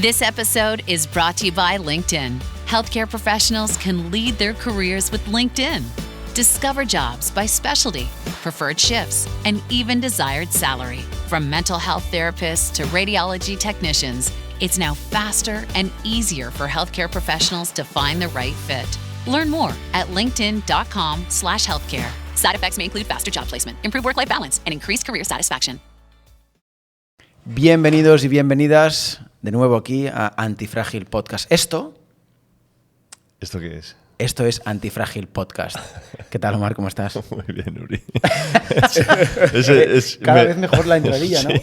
This episode is brought to you by LinkedIn. Healthcare professionals can lead their careers with LinkedIn. Discover jobs by specialty, preferred shifts, and even desired salary. From mental health therapists to radiology technicians, it's now faster and easier for healthcare professionals to find the right fit. Learn more at linkedin.com/healthcare. Side effects may include faster job placement, improved work-life balance, and increased career satisfaction. Bienvenidos y bienvenidas de nuevo aquí a Antifrágil Podcast. ¿Esto qué es? Esto es Antifrágil Podcast. ¿Qué tal, Omar? ¿Cómo estás? Muy bien, Uri. Cada vez mejor la entradilla, ¿no? Sí.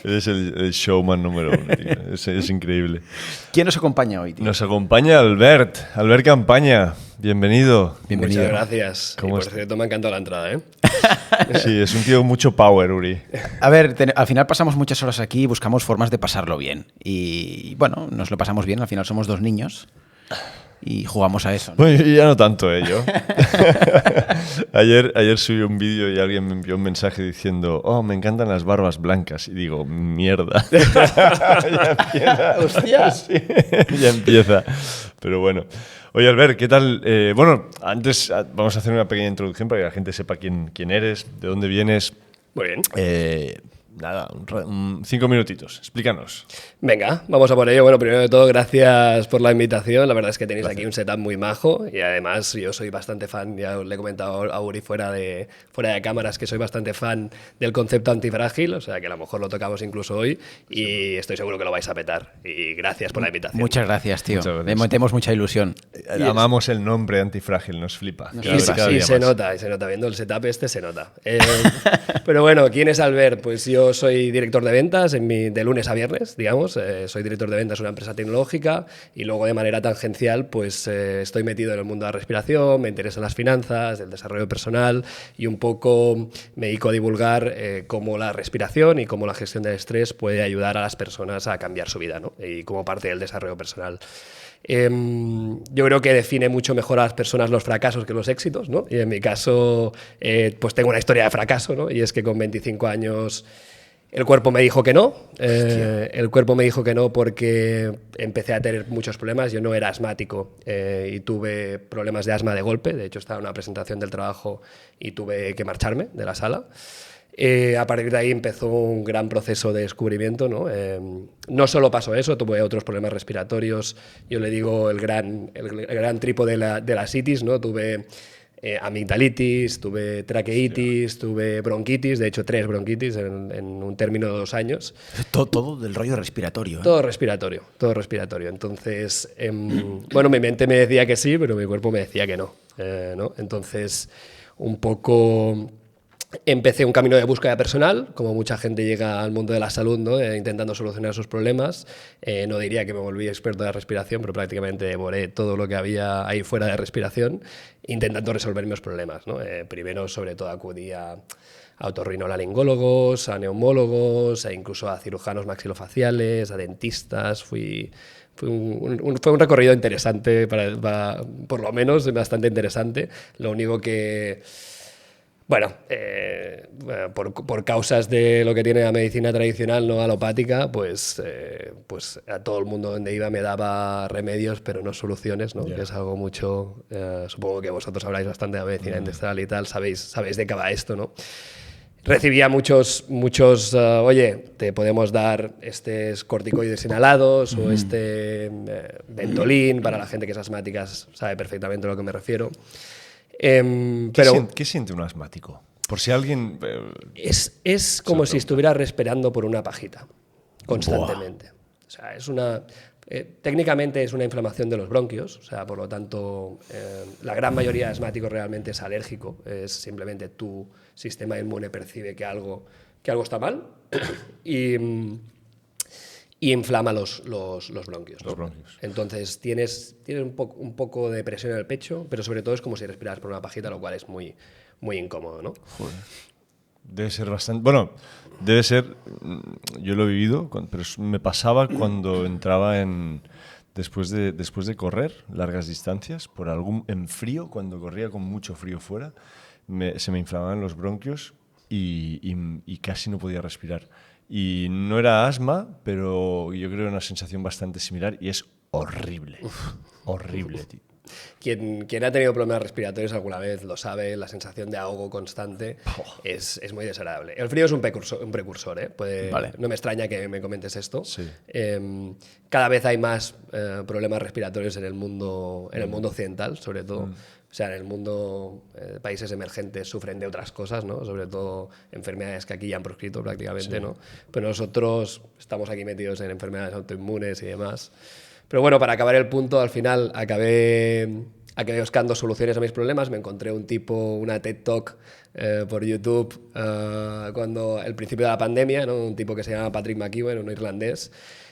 Eres el showman número uno, tío. Es increíble. ¿Quién nos acompaña hoy, tío? Nos acompaña Albert Campaña. Bienvenido. Bienvenido. Muchas gracias. ¿Cómo y por cierto, me ha encantado la entrada, ¿eh? Sí, es un tío con mucho power, Uri. A ver, al final pasamos muchas horas aquí y buscamos formas de pasarlo bien. Y bueno, nos lo pasamos bien. Al final somos dos niños y jugamos a eso, ¿no? Bueno, ya no tanto, yo. Ayer subí un vídeo y alguien me envió un mensaje diciendo: oh, me encantan las barbas blancas. Y digo, mierda. Ya empieza. ¡Hostia! Sí, ya empieza. Pero bueno. Oye, Albert, ¿qué tal? Bueno, antes vamos a hacer una pequeña introducción para que la gente sepa quién eres, de dónde vienes. Muy bien. Nada, 5 minutitos. Explícanos. Venga, vamos a por ello. Bueno, primero de todo, gracias por la invitación. La verdad es que tenéis aquí un setup muy majo y además yo soy bastante fan, ya le he comentado a Uri fuera de cámaras que soy bastante fan del concepto antifrágil, o sea que a lo mejor lo tocamos incluso hoy y estoy seguro que lo vais a petar. Y gracias por la invitación. Muchas gracias, tío. Muchas gracias. Le metemos mucha ilusión. Amamos el nombre antifrágil, nos flipa. Y se nota, viendo el setup se nota. Pero bueno, ¿quién es Albert? Pues yo soy director de ventas de lunes a viernes, digamos. Soy director de ventas de una empresa tecnológica y luego de manera tangencial pues estoy metido en el mundo de la respiración, me interesan las finanzas, el desarrollo personal y un poco me dedico a divulgar cómo la respiración y cómo la gestión del estrés puede ayudar a las personas a cambiar su vida, ¿no? Y como parte del desarrollo personal. Yo creo que define mucho mejor a las personas los fracasos que los éxitos, ¿no? Y en mi caso, pues tengo una historia de fracaso, ¿no? Y es que con 25 años el cuerpo me dijo que no. El cuerpo me dijo que no porque empecé a tener muchos problemas. Yo no era asmático y tuve problemas de asma de golpe. De hecho, estaba en una presentación del trabajo y tuve que marcharme de la sala. A partir de ahí empezó un gran proceso de descubrimiento, ¿no? No solo pasó eso, tuve otros problemas respiratorios. Yo le digo el gran tripo de la sitis, ¿no? Tuve amigdalitis, tuve traqueitis, tuve bronquitis, de hecho 3 bronquitis en un término de 2 años. Todo del rollo respiratorio, ¿eh? Todo respiratorio. Entonces, bueno, mi mente me decía que sí, pero mi cuerpo me decía que no, ¿no? Entonces, un poco empecé un camino de búsqueda personal, como mucha gente llega al mundo de la salud, ¿no? Intentando solucionar sus problemas. No diría que me volví experto de respiración, pero prácticamente devoré todo lo que había ahí fuera de respiración, intentando resolver mis problemas, ¿no? Primero, sobre todo, acudí a otorrinolaringólogos, a neumólogos, e incluso a cirujanos maxilofaciales, a dentistas. Fue un recorrido interesante, por lo menos bastante interesante. Lo único que... Bueno, por causas de lo que tiene la medicina tradicional, no alopática, pues a todo el mundo donde iba me daba remedios, pero no soluciones, ¿no? Yeah. Que es algo mucho... supongo que vosotros habláis bastante de la medicina intestinal y tal, sabéis de qué va esto, ¿no? Recibía muchos oye, te podemos dar estos corticoides inhalados o Ventolin, para la gente que es asmática sabe perfectamente a lo que me refiero. ¿Qué siente un asmático? Por si alguien... Es como si estuviera respirando por una pajita, constantemente. Buah. O sea, técnicamente es una inflamación de los bronquios, o sea, por lo tanto, la gran mayoría de asmáticos realmente es alérgico, es simplemente tu sistema inmune percibe que algo está mal y inflama los bronquios, ¿no? Los bronquios. Entonces tienes un poco de presión en el pecho, pero sobre todo es como si respiraras por una pajita, lo cual es muy, muy incómodo, ¿no? Joder. Debe ser bastante... Bueno, debe ser... Yo lo he vivido, pero me pasaba cuando entraba después de correr largas distancias, en frío, cuando corría con mucho frío fuera, se me inflamaban los bronquios y casi no podía respirar. Y no era asma, pero yo creo que era una sensación bastante similar y es horrible. Horrible, tío. Quien ha tenido problemas respiratorios alguna vez lo sabe, la sensación de ahogo constante es muy desagradable. El frío es un precursor, ¿eh? Vale. No me extraña que me comentes esto. Sí. Cada vez hay más problemas respiratorios en el mundo occidental, sobre todo. O sea, en el mundo, países emergentes sufren de otras cosas, ¿no? Sobre todo enfermedades que aquí ya han proscrito prácticamente, ¿no? Pero nosotros estamos aquí metidos en enfermedades autoinmunes y demás. Pero bueno, para acabar el punto, al final acabé buscando soluciones a mis problemas. Me encontré una TED Talk por YouTube cuando el principio de la pandemia, ¿no? Un tipo que se llama Patrick McKeown, un irlandés.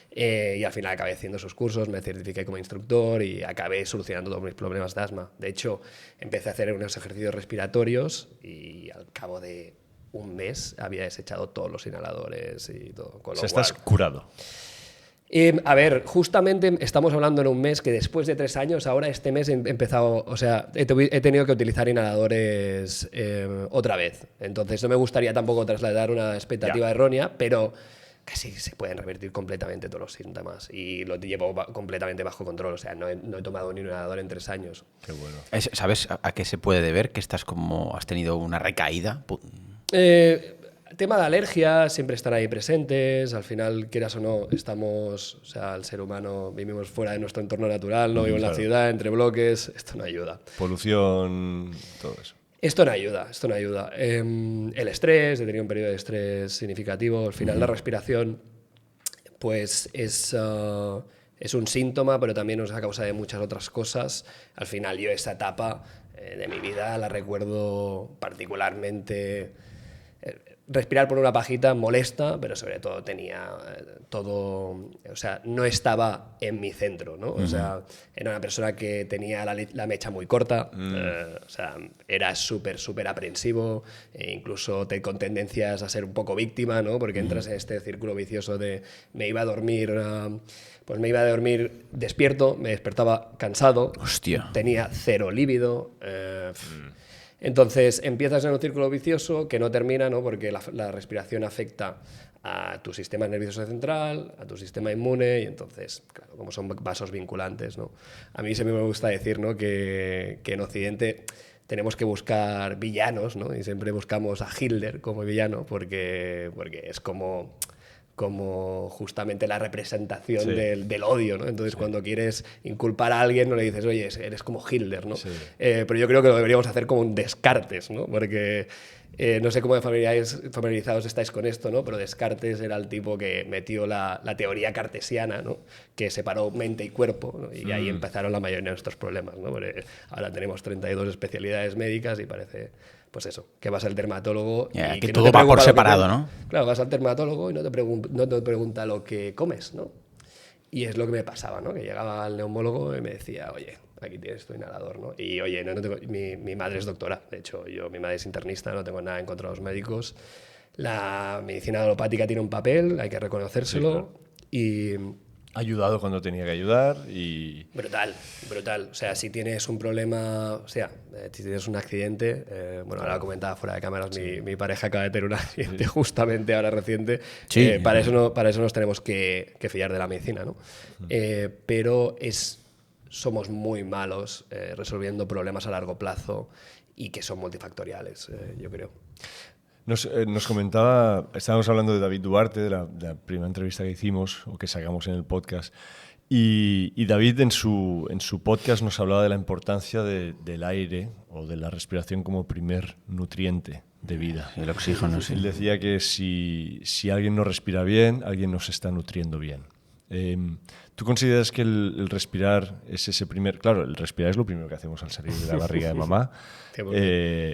Y al final acabé haciendo sus cursos, me certifiqué como instructor y acabé solucionando todos mis problemas de asma. De hecho, empecé a hacer unos ejercicios respiratorios y al cabo de un mes había desechado todos los inhaladores y todo. O sea, estás curado. A ver, justamente estamos hablando en un mes que después de 3 años, ahora este mes he empezado, o sea, he tenido que utilizar inhaladores otra vez. Entonces no me gustaría tampoco trasladar una expectativa errónea, pero casi se pueden revertir completamente todos los síntomas y lo llevo completamente bajo control. O sea, no he tomado ni un inhalador en 3 años. Qué bueno. ¿Sabes a qué se puede deber? Que has tenido una recaída. Tema de alergia, siempre están ahí presentes. Al final, quieras o no, o sea, el ser humano vivimos fuera de nuestro entorno natural, no vivo en la ciudad, entre bloques. Esto no ayuda. Polución, todo eso. Esto no ayuda. El estrés, he tenido un periodo de estrés significativo. Al final, la respiración, pues es un síntoma, pero también es a causa de muchas otras cosas. Al final, yo esa etapa de mi vida la recuerdo particularmente. Respirar por una pajita molesta, pero sobre todo tenía todo, o sea, no estaba en mi centro, ¿no? O sea, era una persona que tenía la mecha muy corta, o sea, era súper aprensivo, incluso con tendencias a ser un poco víctima, ¿no? Porque entras en este círculo vicioso de me iba a dormir despierto, me despertaba cansado, Hostia. tenía cero líbido. Entonces empiezas en un círculo vicioso que no termina, ¿no? Porque la respiración afecta a tu sistema nervioso central, a tu sistema inmune, y entonces, claro, como son vasos vinculantes, ¿no? A mí siempre me gusta decir, ¿no? que en Occidente tenemos que buscar villanos, ¿no? Y siempre buscamos a Hitler como villano porque es como justamente la representación del odio, ¿no? Entonces, cuando quieres inculpar a alguien, no le dices, oye, eres como Hitler, ¿no? Sí. Pero yo creo que lo deberíamos hacer como un Descartes, ¿no? Porque no sé cómo familiarizados estáis con esto, ¿no? Pero Descartes era el tipo que metió la teoría cartesiana, ¿no? Que separó mente y cuerpo, ¿no? Y ahí empezaron la mayoría de nuestros problemas, ¿no? Porque ahora tenemos 32 especialidades médicas y parece... Pues eso, que vas al dermatólogo y que todo va por separado, ¿no? Claro, vas al dermatólogo y no te pregunta lo que comes, ¿no? Y es lo que me pasaba, ¿no? Que llegaba al neumólogo y me decía, oye, aquí tienes tu inhalador, ¿no? Y oye, mi madre es doctora, de hecho, mi madre es internista, no tengo nada en contra de los médicos. La medicina alopática tiene un papel, hay que reconocérselo. Sí, claro. Y... Ha ayudado cuando tenía que ayudar y... Brutal. O sea, si tienes un problema, o sea, si tienes un accidente, bueno, ahora lo comentaba fuera de cámaras, mi pareja acaba de tener un accidente justamente ahora reciente. Sí. Para eso nos tenemos que fiar de la medicina, ¿no? Pero somos muy malos resolviendo problemas a largo plazo y que son multifactoriales, yo creo. Nos comentaba, estábamos hablando de David Duarte, de la primera entrevista que hicimos o que sacamos en el podcast, y David en su podcast nos hablaba de la importancia del aire o de la respiración como primer nutriente de vida. El oxígeno, sí. Él decía que si alguien no respira bien, alguien no se está nutriendo bien. ¿Tú consideras que el respirar es ese primer... Claro, el respirar es lo primero que hacemos al salir de la barriga de mamá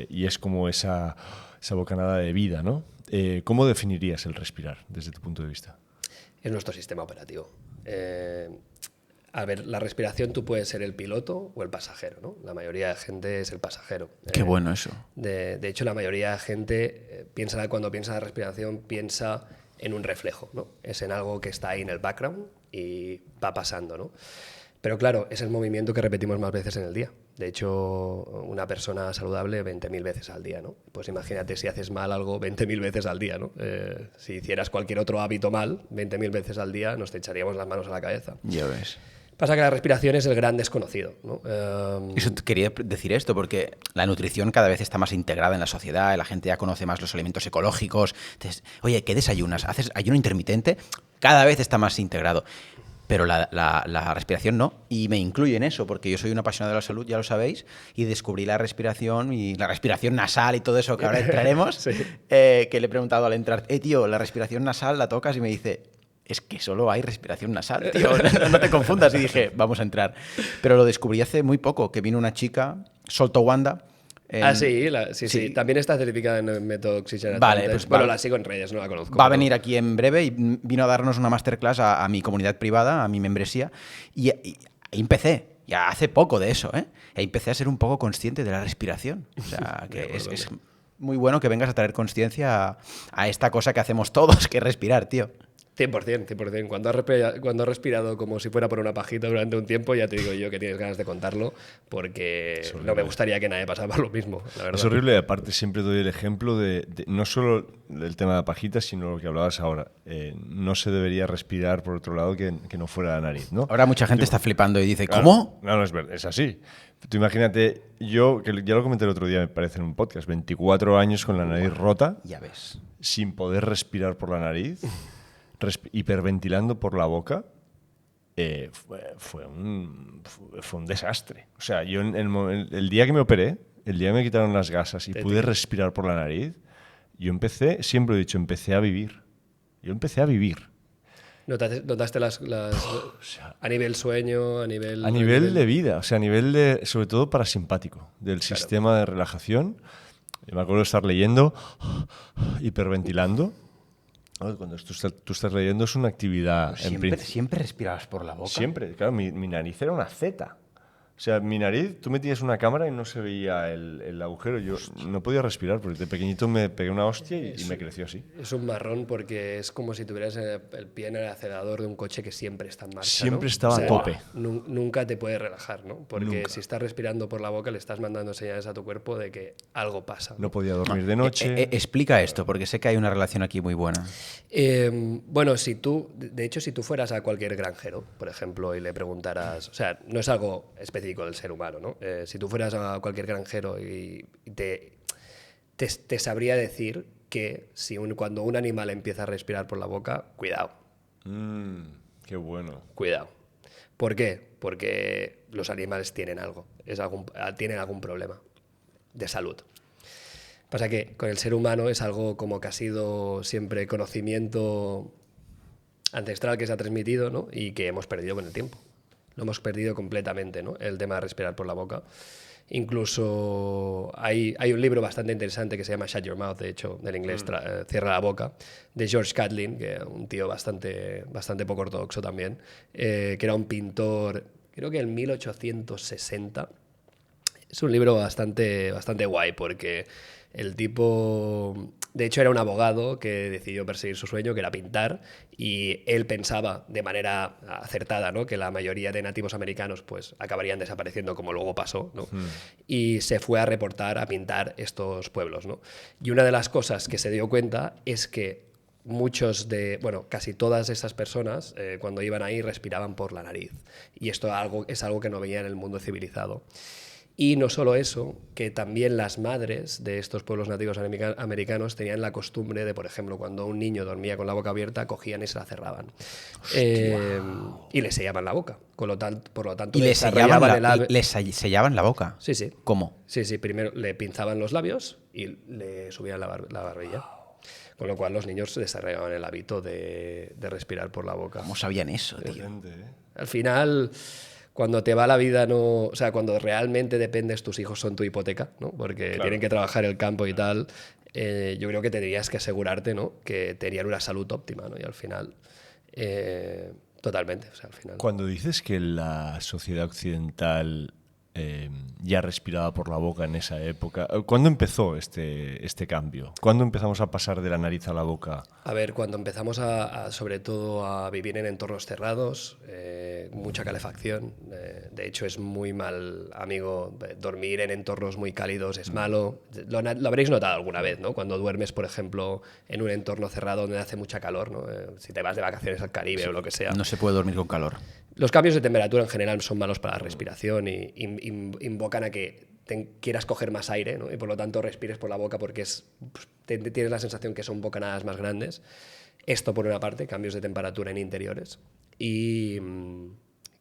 y es como esa bocanada de vida, ¿no? ¿Cómo definirías el respirar desde tu punto de vista? Es nuestro sistema operativo. A ver, la respiración tú puedes ser el piloto o el pasajero, ¿no? La mayoría de gente es el pasajero. Qué bueno eso. De hecho, la mayoría de gente cuando piensa en la respiración piensa en un reflejo, ¿no? Es en algo que está ahí en el background y va pasando, ¿no? Pero claro, es el movimiento que repetimos más veces en el día. De hecho, una persona saludable 20.000 veces al día, ¿no? Pues imagínate si haces mal algo 20.000 veces al día, ¿no? Si hicieras cualquier otro hábito mal 20.000 veces al día, nos te echaríamos las manos a la cabeza. Ya ves. Pasa que la respiración es el gran desconocido, ¿no? Eso quería decir esto, porque la nutrición cada vez está más integrada en la sociedad, la gente ya conoce más los alimentos ecológicos. Entonces, oye, ¿qué desayunas? ¿Haces ayuno intermitente? Cada vez está más integrado. Pero la respiración no, y me incluye en eso, porque yo soy un apasionado de la salud, ya lo sabéis, y descubrí la respiración y la respiración nasal y todo eso que ahora entraremos, Sí. Que le he preguntado al entrar, tío, la respiración nasal la tocas, y me dice, es que solo hay respiración nasal, tío, no te confundas, y dije, vamos a entrar. Pero lo descubrí hace muy poco, que vino una chica, Solto Wanda. Sí. También está certificada en el método Oxygen. Vale, pues bueno, va- la sigo en redes, no la conozco. Va a pero- venir aquí en breve y vino a darnos una masterclass a mi comunidad privada, a mi membresía, y empecé, ya hace poco de eso, ¿eh? Y empecé a ser un poco consciente de la respiración. O sea, que es muy bueno que vengas a traer conciencia a esta cosa que hacemos todos, que es respirar, tío. 100%. Cuando has respirado como si fuera por una pajita durante un tiempo, ya te digo yo que tienes ganas de contarlo, porque no me gustaría que nadie pasara por lo mismo, la verdad. Es horrible, y aparte siempre doy el ejemplo de no solo del tema de la pajita, sino lo que hablabas ahora. No se debería respirar por otro lado que no fuera la nariz, ¿no? Ahora mucha gente está flipando y dice, Claro, ¿cómo? No, es verdad, es así. Tú imagínate, yo, que ya lo comenté el otro día, me parece, en un podcast, 24 años con la nariz rota, Ya ves. sin poder respirar por la nariz, hiperventilando por la boca. Fue un desastre. O sea, yo el día que me operé, el día que me quitaron las gasas y pude respirar por la nariz, yo siempre he dicho, empecé a vivir. Yo empecé a vivir. ¿Notaste a nivel sueño, a nivel de vida, o sea, a nivel de, sobre todo parasimpático, del sistema de relajación? Yo me acuerdo de estar leyendo, hiperventilando. Cuando tú estás leyendo es una actividad... Siempre respirabas por la boca. Siempre, claro, mi nariz era una Z. O sea, mi nariz, tú metías una cámara y no se veía el agujero. Yo no podía respirar porque de pequeñito me pegué una hostia y me creció así. Es un marrón porque es como si tuvieras el pie en el acelerador de un coche que siempre está en marcha. Siempre ¿no? estaba a tope. Nunca te puedes relajar, ¿no? Porque Nunca. si estás respirando por la boca le estás mandando señales a tu cuerpo de que algo pasa. No podía dormir de noche. Explica esto, porque sé que hay una relación aquí muy buena. Bueno, si tú fueras a cualquier granjero, por ejemplo, y le preguntaras, o sea, no es algo específico del ser humano, ¿no? Si tú fueras a cualquier granjero y te sabría decir que cuando un animal empieza a respirar por la boca, cuidado. Qué bueno. Cuidado. ¿Por qué? Porque los animales tienen tienen algún problema de salud. Pasa que con el ser humano es algo como que ha sido siempre conocimiento ancestral que se ha transmitido, ¿no? Y que hemos perdido con el tiempo. Lo hemos perdido completamente, ¿no? El tema de respirar por la boca. Incluso hay un libro bastante interesante que se llama Shut Your Mouth, de hecho, del inglés Cierra la boca, de George Catlin, que era un tío bastante poco ortodoxo también, que era un pintor, creo que en 1860. Es un libro bastante guay porque el tipo, de hecho, era un abogado que decidió perseguir su sueño, que era pintar, y él pensaba de manera acertada, ¿no?, que la mayoría de nativos americanos pues acabarían desapareciendo, como luego pasó, ¿no? Y se fue a pintar estos pueblos, ¿no? Y una de las cosas que se dio cuenta es que casi todas esas personas, cuando iban ahí, respiraban por la nariz. Y esto es algo que no veía en el mundo civilizado. Y no solo eso, que también las madres de estos pueblos nativos americanos tenían la costumbre de, por ejemplo, cuando un niño dormía con la boca abierta, cogían y se la cerraban. Y le sellaban la boca. Por lo tanto, ¿Y les sellaban la boca? Sí, sí. ¿Cómo? Sí, primero le pinzaban los labios y le subían la barbilla. Con lo cual los niños desarrollaban el hábito de respirar por la boca. ¿Cómo sabían eso, tío? Al final, cuando te va la vida, o sea, cuando realmente dependes, tus hijos son tu hipoteca, ¿no? Porque tienen que trabajar el campo y tal. Yo creo que tendrías que asegurarte, ¿no?, que tenían una salud óptima, ¿no? Y al final, totalmente. O sea, al final. Cuando dices que la sociedad occidental ya respiraba por la boca en esa época, ¿cuándo empezó este cambio? ¿Cuándo empezamos a pasar de la nariz a la boca? A ver, cuando empezamos sobre todo a vivir en entornos cerrados, mucha calefacción. De hecho, es muy mal, amigo, dormir en entornos muy cálidos es malo. Lo habréis notado alguna vez, ¿no? Cuando duermes, por ejemplo, en un entorno cerrado donde hace mucha calor, ¿no? Si te vas de vacaciones al Caribe o lo que sea. No se puede dormir con calor. Los cambios de temperatura en general son malos para la respiración y invocan a que quieras coger más aire, ¿no? Y por lo tanto respires por la boca porque tienes la sensación que son bocanadas más grandes. Esto por una parte, cambios de temperatura en interiores. Y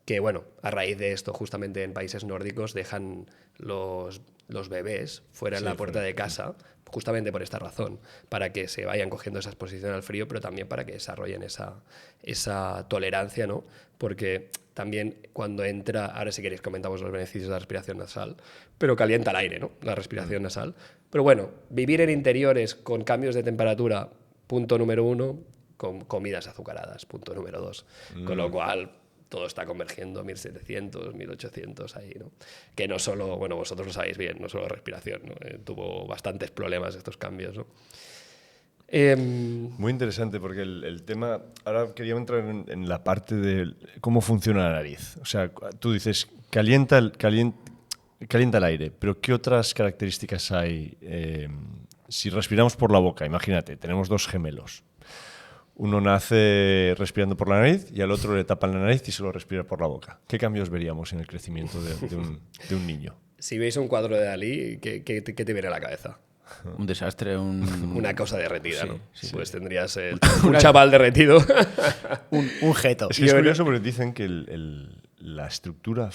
que, bueno, a raíz de esto, justamente en países nórdicos dejan los bebés fuera en la puerta de casa, justamente por esta razón, para que se vayan cogiendo esa exposición al frío, pero también para que desarrollen esa tolerancia, ¿no? Porque también cuando entra, ahora si queréis comentamos los beneficios de la respiración nasal, pero calienta el aire, ¿no? La respiración nasal. Pero bueno, vivir en interiores con cambios de temperatura, punto número 1, con comidas azucaradas, punto número 2. Con lo cual todo está convergiendo 1700, 1800 ahí, ¿no? Que no solo, bueno, vosotros lo sabéis bien, no solo respiración, ¿no? Tuvo bastantes problemas estos cambios, ¿no? Muy interesante porque el tema, ahora quería entrar en la parte de cómo funciona la nariz. O sea, tú dices, calienta el aire, pero ¿qué otras características hay? Si respiramos por la boca, imagínate, tenemos dos gemelos. Uno nace respirando por la nariz y al otro le tapan la nariz y solo respira por la boca. ¿Qué cambios veríamos en el crecimiento de un niño? Si veis un cuadro de Dalí, ¿qué te viene a la cabeza? Un desastre, una cosa derretida, ¿no? Sí. Pues tendrías un chaval derretido. un jeto. Es que es curioso porque dicen que la estructura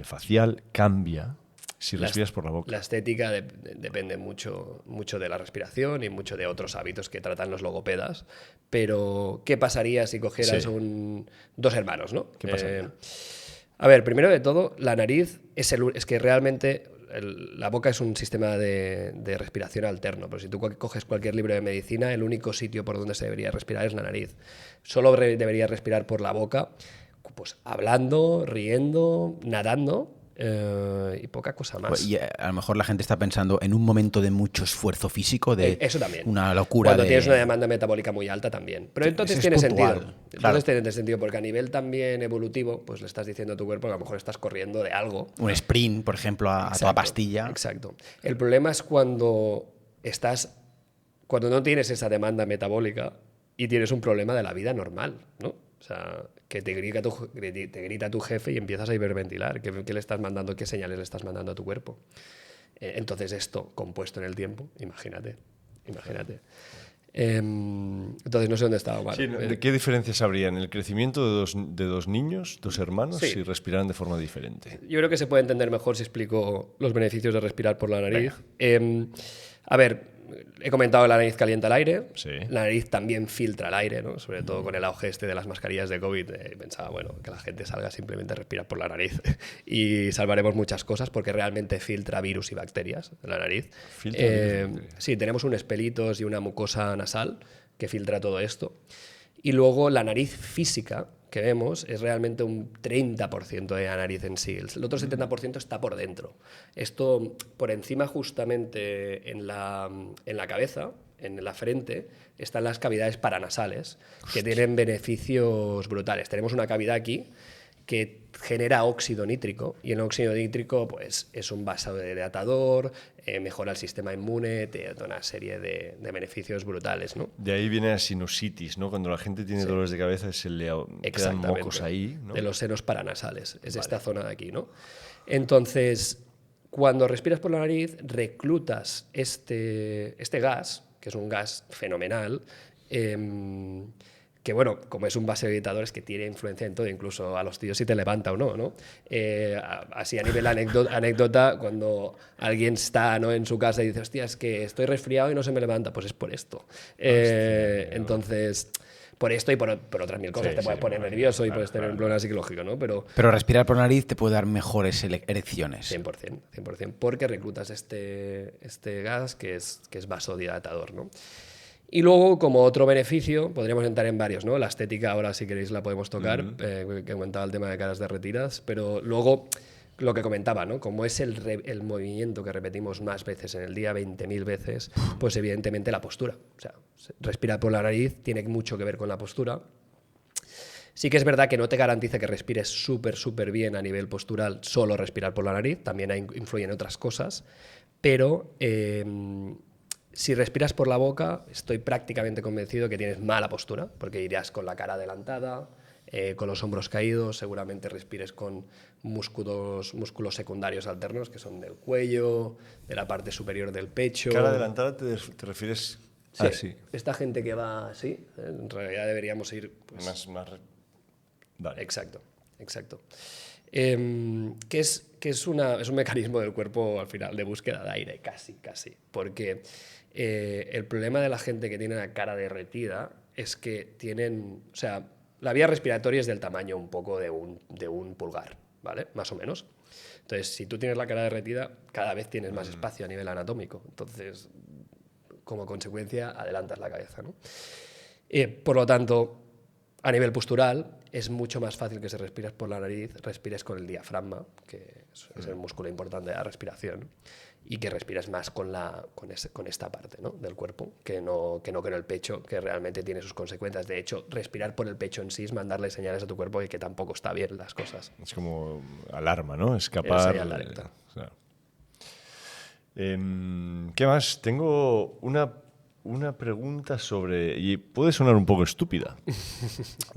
facial cambia si respiras por la boca. La estética depende mucho de la respiración y mucho de otros hábitos que tratan los logopedas. Pero, ¿qué pasaría si cogieras dos hermanos, ¿no? ¿Qué pasaría? A ver, primero de todo, la nariz es que realmente la boca es un sistema de respiración alterno. Pero si tú coges cualquier libro de medicina, el único sitio por donde se debería respirar es la nariz. Solo debería respirar por la boca, pues hablando, riendo, nadando. Y poca cosa más. Y a lo mejor la gente está pensando en un momento de mucho esfuerzo físico, de eso también. Una locura. Cuando tienes una demanda metabólica muy alta también. Pero entonces tiene sentido. Entonces tiene sentido porque a nivel también evolutivo, pues le estás diciendo a tu cuerpo que a lo mejor estás corriendo de algo. Un sprint, por ejemplo, a toda pastilla. Exacto. El problema es cuando no tienes esa demanda metabólica y tienes un problema de la vida normal, ¿no? O sea, que te grita tu jefe y empiezas a hiperventilar. ¿Qué le estás mandando? ¿Qué señales le estás mandando a tu cuerpo? Entonces esto, compuesto en el tiempo, imagínate. Entonces no sé dónde estaba. Vale. Sí, ¿qué diferencias habría en el crecimiento de dos niños, dos hermanos, si respiraran de forma diferente? Yo creo que se puede entender mejor si explico los beneficios de respirar por la nariz. A ver, he comentado que la nariz calienta el aire. Sí. La nariz también filtra el aire, ¿no? Sobre todo con el auge de las mascarillas de COVID. Pensaba, bueno, que la gente salga simplemente a respirar por la nariz y salvaremos muchas cosas porque realmente filtra virus y bacterias en la nariz. Sí, tenemos un espelitos y una mucosa nasal que filtra todo esto. Y luego la nariz física que vemos es realmente un 30% de la nariz en sí. El otro 70% está por dentro. Esto por encima justamente en la cabeza, en la frente, están las cavidades paranasales que tienen beneficios brutales. Tenemos una cavidad aquí que genera óxido nítrico y el óxido nítrico pues, es un vasodilatador, mejora el sistema inmune, te da una serie de beneficios brutales, ¿no? De ahí viene la sinusitis, ¿no? Cuando la gente tiene dolores de cabeza se le quedan mocos ahí, ¿no? De los senos paranasales, es esta zona de aquí, ¿no? Entonces, cuando respiras por la nariz, reclutas este gas, que es un gas fenomenal, que bueno, como es un vasodilatador es que tiene influencia en todo, incluso a los tíos si te levanta o no, ¿no? Así a nivel anécdota, cuando alguien está, ¿no?, en su casa y dice, hostia, es que estoy resfriado y no se me levanta, pues es por esto. Entonces, por esto y por otras mil cosas, te puedes poner nervioso y puedes tener un problema psicológico, ¿no? Pero respirar por nariz te puede dar mejores erecciones. 100%, porque reclutas este gas que es vasodilatador, ¿no? Y luego, como otro beneficio, podríamos entrar en varios, ¿no? La estética, ahora si queréis la podemos tocar, que comentaba el tema de caras derretidas, pero luego lo que comentaba, ¿no? Como es el movimiento que repetimos más veces en el día, 20.000 veces, pues evidentemente la postura. O sea, respirar por la nariz tiene mucho que ver con la postura. Sí que es verdad que no te garantiza que respires súper bien a nivel postural solo respirar por la nariz, también influyen otras cosas, pero si respiras por la boca, estoy prácticamente convencido que tienes mala postura, porque irías con la cara adelantada, con los hombros caídos, seguramente respires con músculos secundarios alternos, que son del cuello, de la parte superior del pecho. Cara adelantada te refieres así. Esta gente que va así, en realidad deberíamos ir... Pues, más... Vale. Exacto. Que es un mecanismo del cuerpo, al final, de búsqueda de aire, casi. Porque el problema de la gente que tiene la cara derretida es que tienen... O sea, la vía respiratoria es del tamaño un poco de un pulgar, ¿vale? Más o menos. Entonces, si tú tienes la cara derretida, cada vez tienes más espacio a nivel anatómico. Entonces, como consecuencia, adelantas la cabeza, ¿no? Por lo tanto, a nivel postural, es mucho más fácil que si respiras por la nariz, respires con el diafragma, que es el músculo importante de la respiración, y que respires más con esta parte, ¿no?, del cuerpo, que no con el pecho, que realmente tiene sus consecuencias. De hecho, respirar por el pecho en sí es mandarle señales a tu cuerpo de que tampoco está bien las cosas. Es como alarma, ¿no? Escapar. Señal de alerta. Claro. ¿Qué más? Tengo una pregunta sobre... Y puede sonar un poco estúpida,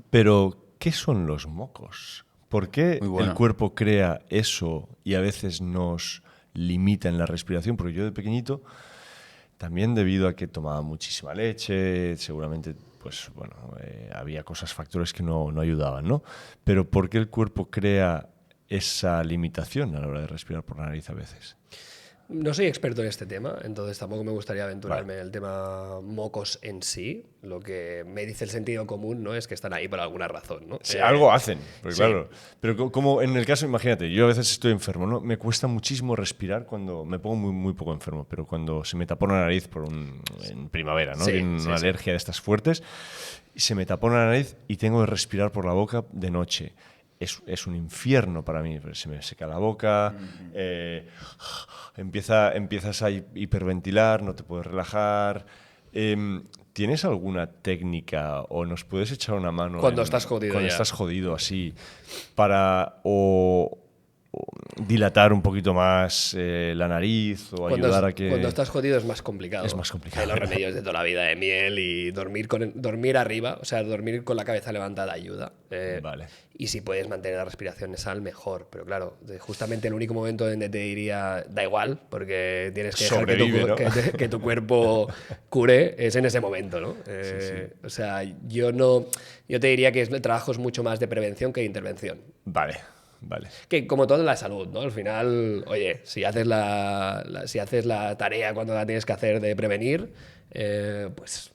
pero ¿qué son los mocos? ¿Por qué el cuerpo crea eso y a veces nos limita en la respiración? Porque yo de pequeñito, también debido a que tomaba muchísima leche, seguramente pues, bueno, había factores que no ayudaban, ¿no? Pero ¿por qué el cuerpo crea esa limitación a la hora de respirar por la nariz a veces? No soy experto en este tema, entonces tampoco me gustaría aventurarme en el tema mocos en sí. Lo que me dice el sentido común, ¿no?, es que están ahí por alguna razón, ¿no? Sí, algo hacen, porque, sí. Claro. Pero como en el caso, imagínate, yo a veces estoy enfermo, ¿no? Me cuesta muchísimo respirar cuando me pongo muy poco enfermo, pero cuando se me tapó la nariz en primavera, ¿no? Sí, una alergia de estas fuertes, y se me tapó la nariz y tengo que respirar por la boca de noche. Es un infierno para mí, se me seca la boca, empiezas a hiperventilar, no te puedes relajar. ¿Tienes alguna técnica o nos puedes echar una mano cuando estás jodido? Cuando estás jodido así, para o dilatar un poquito más la nariz o ayudar a que... Cuando estás jodido es más complicado. Es más complicado. Hay los remedios de toda la vida de miel y dormir arriba, o sea, dormir con la cabeza levantada ayuda. Vale. Y si puedes mantener la respiración nasal, mejor. Pero claro, justamente el único momento donde te diría da igual, porque tienes que dejar que tu cuerpo cure, es en ese momento, ¿no? Sí. O sea, yo te diría que el trabajo es mucho más de prevención que de intervención. Vale. Que como todo en la salud, ¿no? Al final, oye, si haces la tarea cuando la tienes que hacer de prevenir, pues...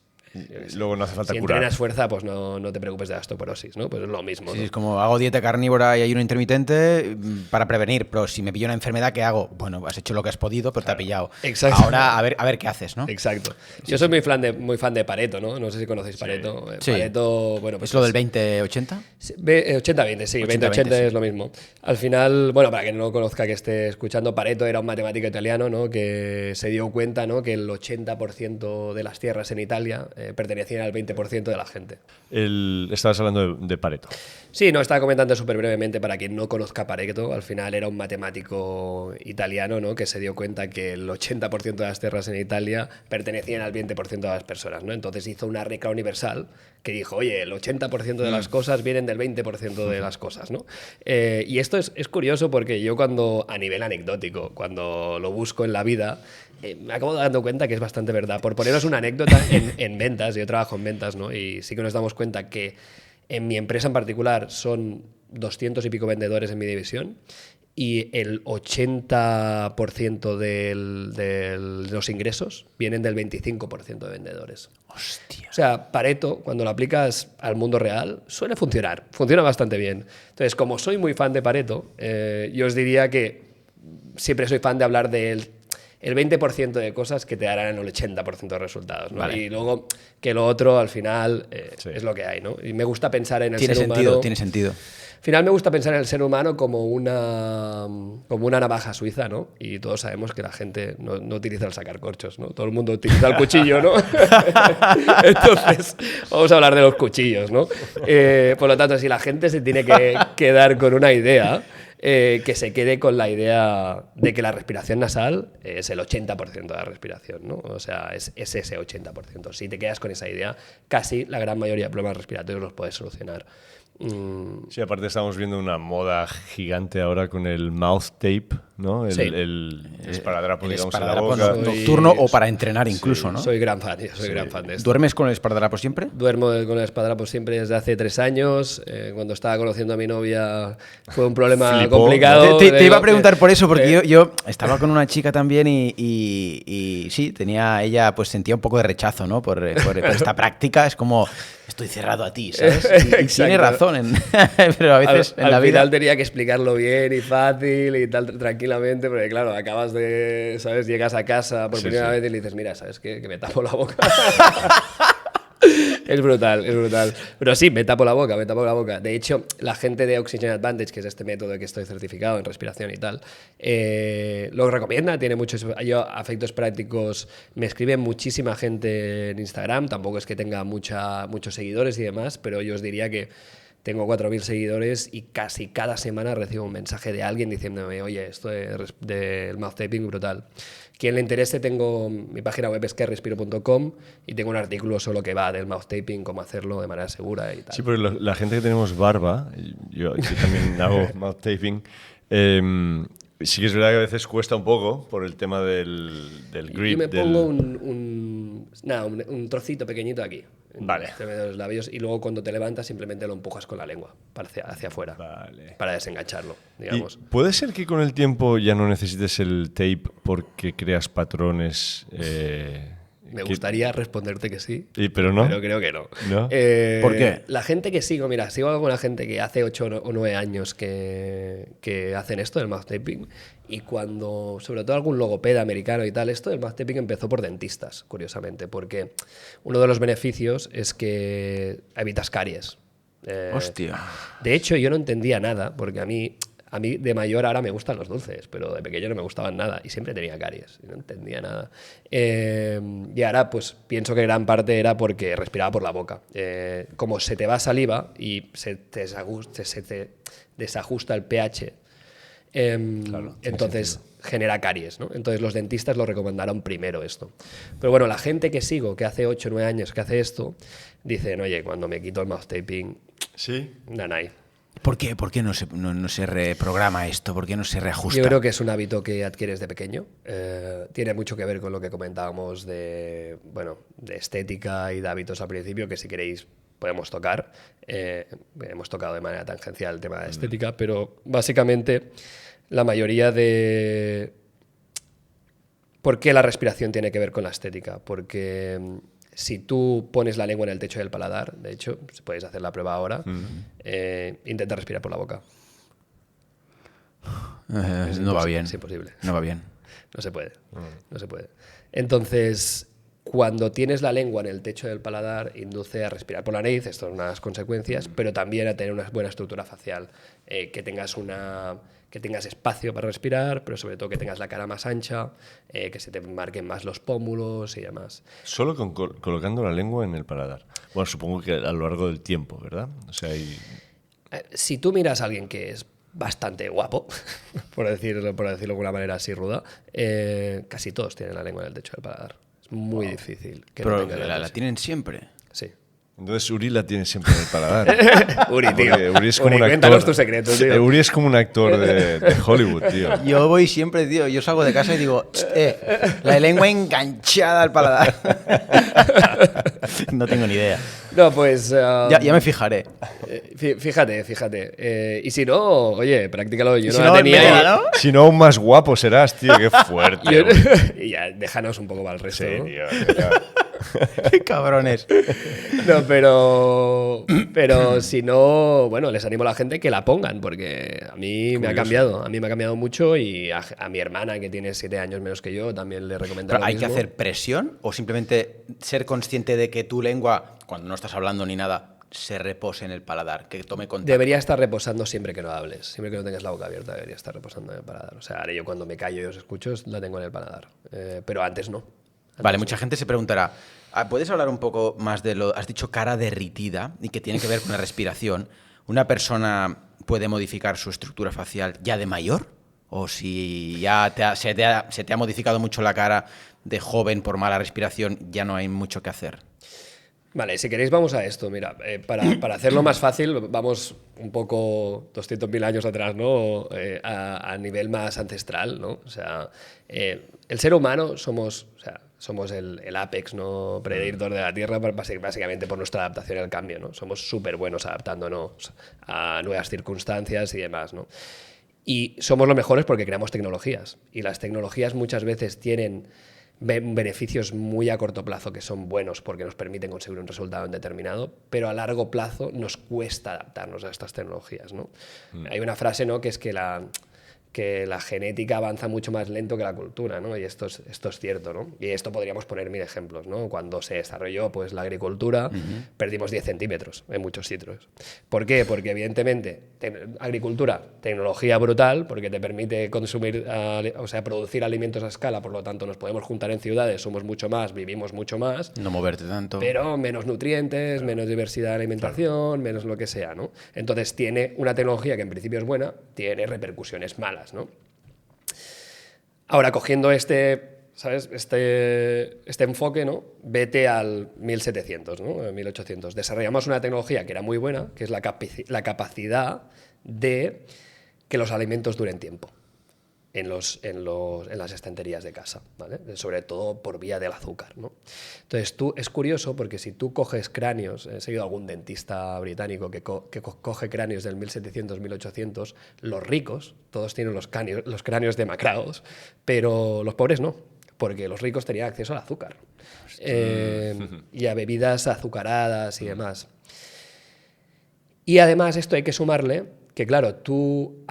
Luego no hace falta si curar. entrenas fuerza, pues no te preocupes de la osteoporosis, ¿no? Pues es lo mismo, Sí, ¿no? es como hago dieta carnívora y ayuno intermitente para prevenir, pero si me pillo una enfermedad, ¿qué hago? Bueno, has hecho lo que has podido, pero te ha pillado. Exacto. Ahora a ver qué haces, ¿no? Exacto. Yo soy muy fan de Pareto, ¿no? No sé si conocéis Pareto. Sí. Pareto, bueno, pues ¿Es lo del 20-80? 80-20, sí, 20-80 sí. es lo mismo. Al final, bueno, para quien no lo conozca, que esté escuchando, Pareto era un matemático italiano, ¿no?, que se dio cuenta, ¿no?, que el 80% de las tierras en Italia pertenecían al 20% de la gente. Estabas hablando de Pareto. Sí, no, estaba comentando súper brevemente para quien no conozca Pareto. Al final era un matemático italiano, ¿no?, que se dio cuenta que el 80% de las tierras en Italia pertenecían al 20% de las personas, ¿no? Entonces hizo una regla universal que dijo, oye, el 80% de las cosas vienen del 20% de las cosas, ¿no? Y esto es curioso porque yo a nivel anecdótico, cuando lo busco en la vida, me acabo dando cuenta que es bastante verdad. Por poneros una anécdota, en ventas, yo trabajo en ventas, ¿no?, y sí que nos damos cuenta que en mi empresa en particular son 200 y pico vendedores en mi división y el 80% de los ingresos vienen del 25% de vendedores. Hostia. O sea, Pareto, cuando lo aplicas al mundo real, suele funcionar. Funciona bastante bien. Entonces, como soy muy fan de Pareto, yo os diría que siempre soy fan de hablar del 20% de cosas que te darán el 80% de resultados, ¿no? Vale. Y luego que lo otro, al final, es lo que hay, ¿no? Y me gusta pensar en el ser humano... Tiene sentido. final me gusta pensar en el ser humano como una navaja suiza, ¿no? Y todos sabemos que la gente no utiliza el sacarcorchos, ¿no? Todo el mundo utiliza el cuchillo, ¿no? Entonces, vamos a hablar de los cuchillos, ¿no? Por lo tanto, si la gente se tiene que quedar con una idea, que se quede con la idea de que la respiración nasal es el 80% de la respiración, ¿no? O sea, es ese 80%. Si te quedas con esa idea, casi la gran mayoría de problemas respiratorios los puedes solucionar. Sí, aparte estamos viendo una moda gigante ahora con el mouth tape, ¿no? El esparadrapo, digamos, en la boca. Nocturno o para entrenar incluso, sí, ¿no? Soy gran fan, yo soy gran fan de esto. ¿Duermes con el esparadrapo siempre? Duermo con el esparadrapo siempre desde hace 3 años. Cuando estaba conociendo a mi novia fue un problema complicado. Te iba a preguntar por eso, porque yo estaba con una chica también y sí, ella pues sentía un poco de rechazo, ¿no? Por esta práctica. Es como, estoy cerrado a ti, ¿sabes? Y tiene razón, pero a veces en la vida... Al final tenía que explicarlo bien y fácil y tal, tranquilamente, porque claro, acabas de, ¿sabes? Llegas a casa por primera vez y le dices, mira, ¿sabes qué? Que me tapo la boca. Es brutal, es brutal. Pero sí, me tapo la boca, me tapo la boca. De hecho, la gente de Oxygen Advantage, que es este método que estoy certificado en respiración y tal, lo recomienda, tiene muchos a efectos prácticos. Me escribe muchísima gente en Instagram, tampoco es que tenga muchos seguidores y demás, pero yo os diría que tengo 4.000 seguidores y casi cada semana recibo un mensaje de alguien diciéndome, oye, esto del mouth taping brutal. Quien le interese, tengo mi página web es kerrespiro.com y tengo un artículo solo que va del mouth taping, cómo hacerlo de manera segura y tal. Sí, porque la gente que tenemos barba, yo también hago mouth taping, sí que es verdad que a veces cuesta un poco por el tema del grip. Yo me pongo un trocito pequeñito aquí. Vale. Entre los labios y luego cuando te levantas simplemente lo empujas con la lengua hacia afuera. Vale. Para desengancharlo, digamos. ¿Y puede ser que con el tiempo ya no necesites el tape porque creas patrones? Me gustaría responderte que sí, pero no. Pero creo que no. ¿No? ¿Por qué? La gente que sigo, mira, sigo con la gente que hace 8 o 9 años que hacen esto del mouth taping y cuando, sobre todo algún logopeda americano y tal, esto del mouth taping empezó por dentistas, curiosamente, porque uno de los beneficios es que evitas caries. Hostia. De hecho, yo no entendía nada, porque a mí de mayor ahora me gustan los dulces, pero de pequeño no me gustaban nada y siempre tenía caries, y no entendía nada. Y ahora pues pienso que gran parte era porque respiraba por la boca. Como se te va saliva y se te desajusta el pH, claro, entonces genera caries, ¿no? Entonces los dentistas lo recomendaron primero esto. Pero bueno, la gente que sigo, que hace 8 o 9 años que hace esto, dicen, oye, cuando me quito el mouth taping, ¿sí? nanay. ¿Por qué no se reprograma esto? ¿Por qué no se reajusta? Yo creo que es un hábito que adquieres de pequeño. Tiene mucho que ver con lo que comentábamos de estética y de hábitos al principio, que si queréis podemos tocar. Hemos tocado de manera tangencial el tema de estética, pero básicamente la mayoría de... ¿Por qué la respiración tiene que ver con la estética? Porque si tú pones la lengua en el techo del paladar, de hecho, puedes hacer la prueba ahora, intenta respirar por la boca. No va bien. Es imposible. No va bien. No se puede. No se puede. Entonces, cuando tienes la lengua en el techo del paladar, induce a respirar por la nariz, esto es unas consecuencias, pero también a tener una buena estructura facial, que tengas espacio para respirar, pero sobre todo que tengas la cara más ancha, que se te marquen más los pómulos y demás. Solo colocando la lengua en el paladar. Bueno, supongo que a lo largo del tiempo, ¿verdad? O sea, si tú miras a alguien que es bastante guapo, por decirlo de alguna manera así ruda, casi todos tienen la lengua en el techo del paladar. Es muy difícil que pero no tengan la tienen siempre. Sí. Entonces Uri la tiene siempre en el paladar. Uri, tío. Uri es como un cuéntanos actor. tu secreto, tío. Uri es como un actor de Hollywood, tío. Yo voy siempre, tío. Yo salgo de casa y digo, la lengua enganchada al paladar. No tengo ni idea. No, pues... Ya me fijaré. Fíjate. Y si no, oye, practícalo. Yo si no no, la tenía. métela, ¿no? Si no, aún más guapo serás, tío. Qué fuerte. Y ya, déjanos un poco para el resto. Sí, ¿no? tío. Qué cabrones. No, pero si no, bueno, les animo a la gente que la pongan, porque a mí me ha cambiado. A mí me ha cambiado mucho y a mi hermana, que tiene 7 años menos que yo, también le recomiendo lo ¿Hay mismo. que hacer presión o simplemente ser consciente de que tu lengua, cuando no estás hablando ni nada, se repose en el paladar, que tome contacto? Debería estar reposando siempre que no hables, siempre que no tengas la boca abierta, debería estar reposando en el paladar. O sea, ahora yo cuando me callo y os escucho, la tengo en el paladar. Pero antes no. Vale, mucha gente se preguntará, ¿puedes hablar un poco más de lo... Has dicho cara derritida y que tiene que ver con la respiración. ¿Una persona puede modificar su estructura facial ya de mayor? ¿O si ya se te ha modificado mucho la cara de joven por mala respiración, ya no hay mucho que hacer? Vale, si queréis vamos a esto. Mira, para hacerlo más fácil, vamos un poco 200.000 años atrás, ¿no? A nivel más ancestral, ¿no? O sea, el ser humano somos el apex, ¿no? Predator de la Tierra, básicamente por nuestra adaptación al cambio, ¿no? Somos súper buenos adaptándonos a nuevas circunstancias y demás, ¿no? Y somos los mejores porque creamos tecnologías. Y las tecnologías muchas veces tienen beneficios muy a corto plazo que son buenos porque nos permiten conseguir un resultado indeterminado, pero a largo plazo nos cuesta adaptarnos a estas tecnologías, ¿no? Hay una frase, ¿no?, que es que la genética avanza mucho más lento que la cultura, ¿no? Y esto es cierto, ¿no? Y esto podríamos poner 1000 ejemplos, ¿no? Cuando se desarrolló pues, la agricultura, perdimos 10 centímetros en muchos sitios. ¿Por qué? Porque evidentemente, agricultura, tecnología brutal, porque te permite consumir, producir alimentos a escala, por lo tanto nos podemos juntar en ciudades, somos mucho más, vivimos mucho más. No moverte tanto. Pero menos nutrientes, menos diversidad de alimentación, menos lo que sea, ¿no? Entonces tiene una tecnología que en principio es buena, tiene repercusiones malas, ¿no? Ahora, cogiendo ¿sabes? Este enfoque, ¿no? Vete al 1700, ¿no? 1800. Desarrollamos una tecnología que era muy buena, que es la capacidad de que los alimentos duren tiempo en las estanterías de casa, ¿vale? Sobre todo por vía del azúcar, ¿no? Entonces, es curioso porque si tú coges cráneos, he seguido algún dentista británico que coge cráneos del 1700, 1800, los ricos, todos tienen los cráneos demacrados, pero los pobres no, porque los ricos tenían acceso al azúcar y a bebidas azucaradas y demás. Y además esto hay que sumarle que, claro, tú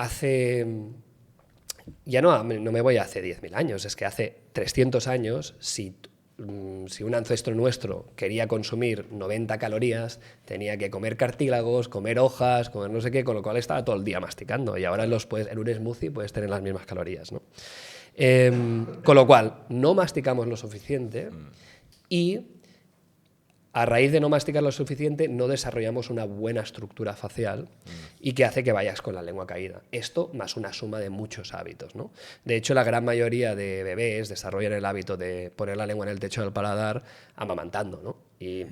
ya no me voy a hace 10.000 años, es que hace 300 años, si un ancestro nuestro quería consumir 90 calorías, tenía que comer cartílagos, comer hojas, comer no sé qué, con lo cual estaba todo el día masticando. Y ahora en un smoothie puedes tener las mismas calorías, ¿no? Con lo cual, no masticamos lo suficiente y a raíz de no masticar lo suficiente no desarrollamos una buena estructura facial y que hace que vayas con la lengua caída. Esto más una suma de muchos hábitos, ¿no? De hecho, la gran mayoría de bebés desarrollan el hábito de poner la lengua en el techo del paladar amamantando, ¿no? Y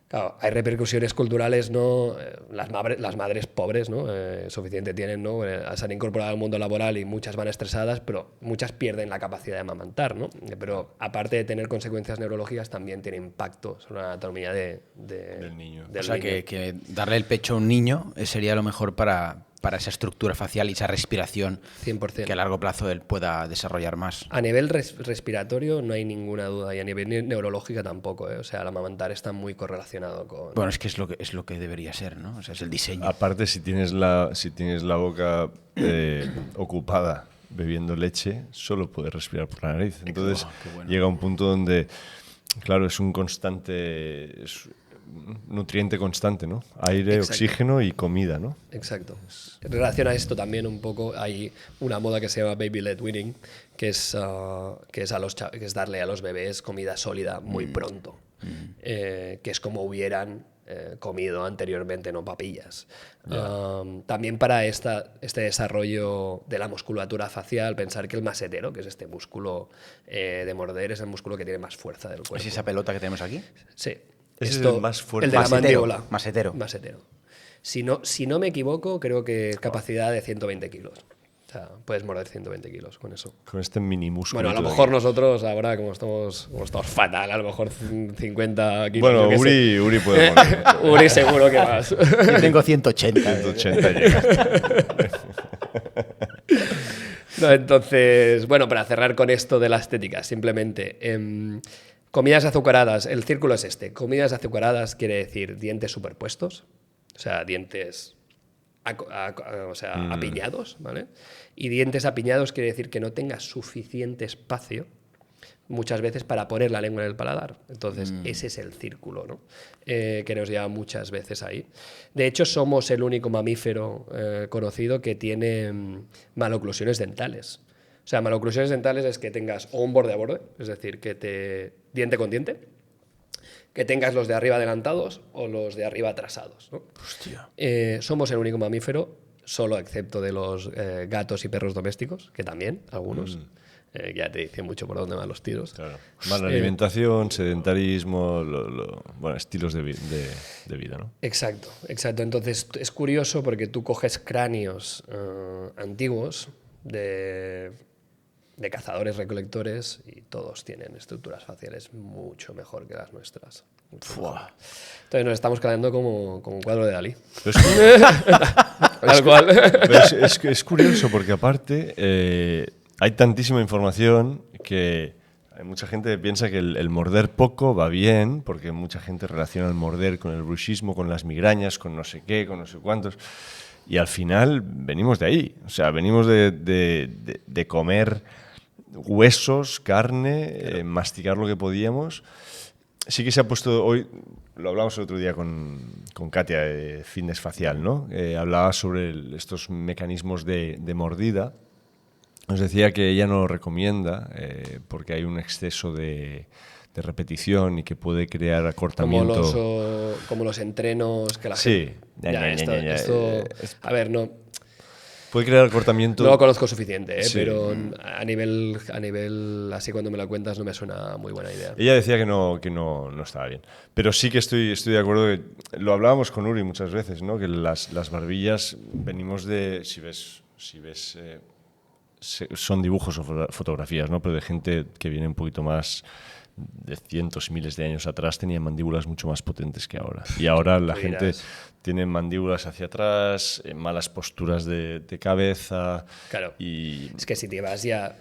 claro, hay repercusiones culturales, ¿no? Las madres pobres, ¿no? Suficiente tienen, ¿no? Se han incorporado al mundo laboral y muchas van estresadas, pero muchas pierden la capacidad de amamantar, ¿no? Pero aparte de tener consecuencias neurológicas, también tiene impacto sobre la anatomía del niño. O sea, que darle el pecho a un niño sería lo mejor para esa estructura facial y esa respiración 100%. que a largo plazo él pueda desarrollar más. A nivel respiratorio no hay ninguna duda y a nivel neurológica tampoco, ¿eh? O sea, el amamantar está muy correlacionado con... Bueno, es que es lo que debería ser, ¿no? O sea, es el diseño. Aparte, si tienes la boca ocupada bebiendo leche, solo puedes respirar por la nariz. Entonces llega un punto donde, claro, es un constante... nutriente constante, ¿no? Aire, exacto, oxígeno y comida, ¿no? Exacto. En relación a esto también un poco hay una moda que se llama baby led weaning, que es darle a los bebés comida sólida muy pronto, que es como hubieran comido anteriormente, no papillas. También para este desarrollo de la musculatura facial, pensar que el masetero, que es este músculo de morder, es el músculo que tiene más fuerza del cuerpo. ¿Es esa pelota que tenemos aquí? Sí. Ese es el más fuerte. El de la mandíbula. Masetero. Si no me equivoco, creo que es capacidad de 120 kilos. O sea, puedes morder 120 kilos con eso. Con este mini músculo. Bueno, a lo mejor nosotros ahora, como estamos fatal, a lo mejor 50 kilos. Bueno, Uri puede morder. Uri seguro que más. Yo tengo 180. 180 llega. No, entonces, bueno, para cerrar con esto de la estética, simplemente... comidas azucaradas, el círculo es este. Comidas azucaradas quiere decir dientes superpuestos, o sea, dientes apiñados, ¿vale? Y dientes apiñados quiere decir que no tengas suficiente espacio muchas veces para poner la lengua en el paladar. Entonces, ese es el círculo, ¿no? Que nos lleva muchas veces ahí. De hecho, somos el único mamífero conocido que tiene maloclusiones dentales. O sea, maloclusiones dentales es que tengas o un borde a borde, es decir, diente con diente, que tengas los de arriba adelantados o los de arriba atrasados, ¿no? Hostia. Somos el único mamífero, solo excepto de los gatos y perros domésticos, que también, algunos. Ya te dice mucho por dónde van los tiros. Claro. Mala alimentación, sedentarismo, bueno, estilos de vida, ¿no? Exacto, exacto. Entonces es curioso porque tú coges cráneos antiguos de cazadores-recolectores y todos tienen estructuras faciales mucho mejor que las nuestras. Entonces nos estamos quedando como un cuadro de Dalí. Pero es, Tal cual. pero es curioso porque aparte hay tantísima información que hay mucha gente que piensa que el morder poco va bien, porque mucha gente relaciona el morder con el bruxismo, con las migrañas, con no sé qué, con no sé cuántos. Y al final venimos de ahí. O sea, venimos de comer huesos, carne, masticar lo que podíamos. Sí que se ha puesto hoy, lo hablamos el otro día con Katia de Fitness Facial, ¿no? Hablaba sobre estos mecanismos de mordida. Nos decía que ella no lo recomienda porque hay un exceso de repetición y que puede crear acortamiento. Como los entrenos que la Sí. gente... Esto, a ver, no... Puede crear acortamiento. No lo conozco suficiente, Sí. pero a nivel así cuando me lo cuentas no me suena muy buena idea. Ella decía que no estaba bien. Pero sí que estoy de acuerdo. Que lo hablábamos con Uri muchas veces, ¿no? Que las barbillas venimos de... Si ves son dibujos o fotografías, ¿no? Pero de gente que viene un poquito más de cientos y miles de años atrás tenía mandíbulas mucho más potentes que ahora. Y ahora la gente tiene mandíbulas hacia atrás, malas posturas de cabeza. Claro. Y Es que si te vas ya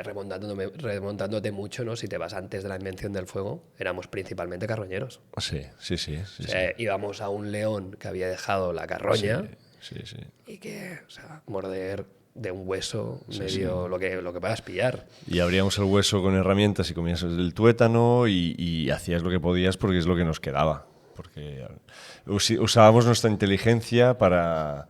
remontándote mucho, ¿no? Si te vas antes de la invención del fuego, éramos principalmente carroñeros. sí. O sea, íbamos a un león que había dejado la carroña Sí. y que, o sea, morder de un hueso medio lo que puedas pillar. Y abríamos el hueso con herramientas y comías el tuétano y hacías lo que podías porque es lo que nos quedaba. Porque usábamos nuestra inteligencia para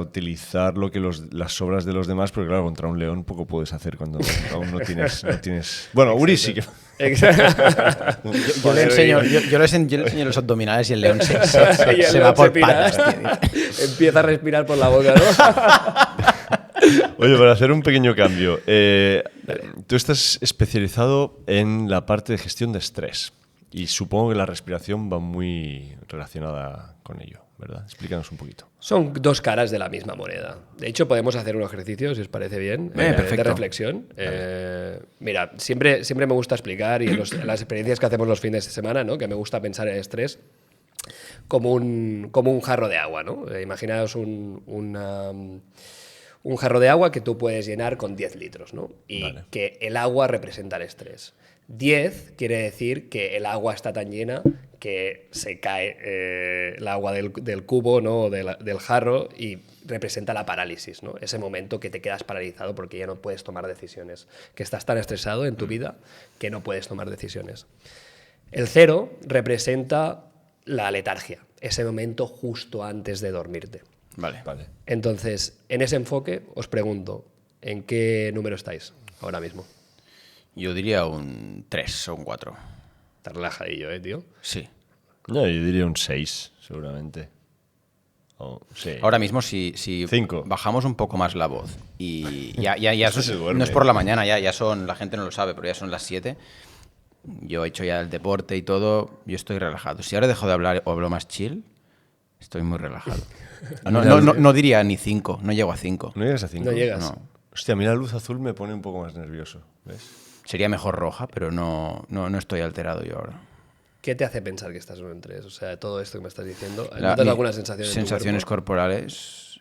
utilizar lo que las sobras de los demás, porque claro, contra un león poco puedes hacer cuando aún no tienes... Bueno, Uri sí que... Exacto. Yo le enseño los abdominales y el león se va por patas, tío. Empieza a respirar por la boca, ¿no? Oye, para hacer un pequeño cambio, tú estás especializado en la parte de gestión de estrés y supongo que la respiración va muy relacionada con ello, ¿verdad? Explícanos un poquito. Son dos caras de la misma moneda. De hecho, podemos hacer un ejercicio, si os parece bien, de Perfecto. reflexión. Mira, siempre me gusta explicar, y en las experiencias que hacemos los fines de semana, ¿no? Que me gusta pensar en el estrés como un jarro de agua, ¿no? Imaginaos un jarro de agua que tú puedes llenar con 10 litros, ¿no? Y Vale. que el agua representa el estrés. 10 quiere decir que el agua está tan llena que se cae el agua del cubo, ¿no? O del jarro, y representa la parálisis, ¿no? Ese momento que te quedas paralizado porque ya no puedes tomar decisiones, que estás tan estresado en tu vida que no puedes tomar decisiones. El 0 representa la letargia, ese momento justo antes de dormirte. Vale. Entonces, en ese enfoque, os pregunto, ¿en qué número estáis ahora mismo? Yo diría un 3 o un 4. Está relajadillo, tío. Sí. No, yo diría un 6, seguramente. Sí. Ahora mismo, si 5. bajamos un poco más la voz y ya Esto se duerme. no es por la mañana, ya son, la gente no lo sabe, pero ya son las 7. Yo he hecho ya el deporte y todo, yo estoy relajado. Si ahora dejo de hablar o hablo más chill, estoy muy relajado. No diría ni 5, no llego a 5. ¿No llegas a 5? No llegas. No. Hostia, a mí la luz azul me pone un poco más nervioso, ¿ves? Sería mejor roja, pero no estoy alterado yo ahora. ¿Qué te hace pensar que estás en un 3? O sea, todo esto que me estás diciendo, ¿notas alguna sensación en tu sensaciones cuerpo? corporales,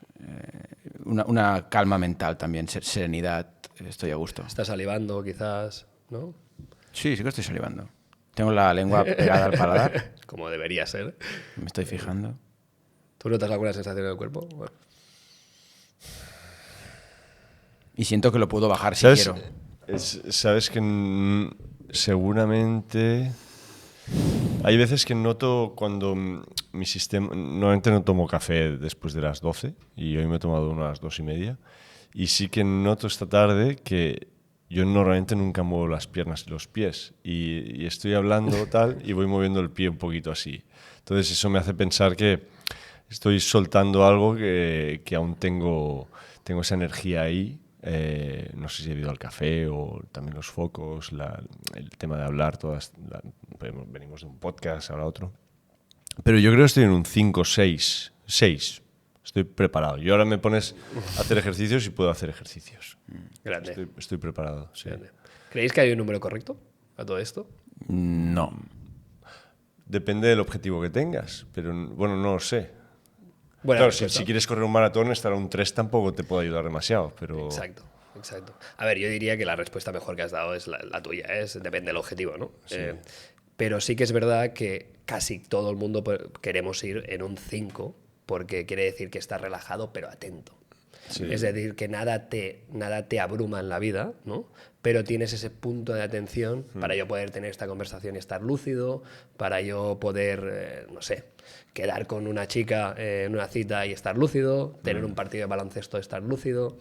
una calma mental también, serenidad, estoy a gusto. Estás salivando, quizás, ¿no? Sí que estoy salivando. Tengo la lengua pegada al paladar, Como debería ser. me estoy fijando. ¿Tú notas alguna sensación en el cuerpo? Bueno. Y siento que lo puedo bajar si ¿Sabes? quiero. Sabes que seguramente hay veces que noto cuando mi sistema... Normalmente no tomo café después de las 12 y hoy me he tomado uno a las 2:30 y sí que noto esta tarde que yo normalmente nunca muevo las piernas y los pies y estoy hablando tal y voy moviendo el pie un poquito así. Entonces eso me hace pensar que estoy soltando algo que aún tengo esa energía ahí. No sé si debido al café o también los focos, el tema de hablar, venimos de un podcast, ahora otro. Pero yo creo que estoy en un 5, 6. Estoy preparado. Y ahora me pones a hacer ejercicios y puedo hacer ejercicios. Grande. Estoy preparado, sí. Grande. ¿Creéis que hay un número correcto a todo esto? No. Depende del objetivo que tengas, pero bueno, no lo sé. Buena Claro, respuesta. si quieres correr un maratón, estar a un 3 tampoco te puede ayudar demasiado, pero... Exacto. A ver, yo diría que la respuesta mejor que has dado es la tuya, depende del objetivo, ¿no? Sí. Pero sí que es verdad que casi todo el mundo queremos ir en un 5 porque quiere decir que estás relajado pero atento. Sí. Es decir, que nada te abruma en la vida, ¿no? Pero tienes ese punto de atención para yo poder tener esta conversación y estar lúcido, para yo poder, no sé, quedar con una chica en una cita y estar lúcido, tener un partido de baloncesto y estar lúcido.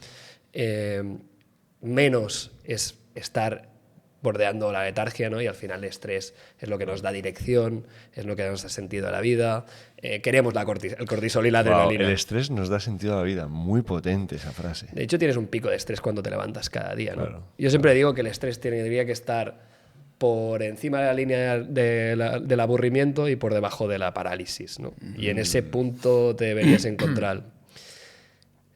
Menos es estar bordeando la letargia, ¿no? Y al final el estrés es lo que nos da dirección, es lo que nos da sentido a la vida. Queremos el cortisol y la adrenalina. El estrés nos da sentido a la vida. Muy potente esa frase. De hecho, tienes un pico de estrés cuando te levantas cada día, ¿no? Claro, Yo siempre digo que el estrés tendría que estar por encima de la línea del aburrimiento y por debajo de la parálisis, ¿no? Y en ese punto te deberías encontrar.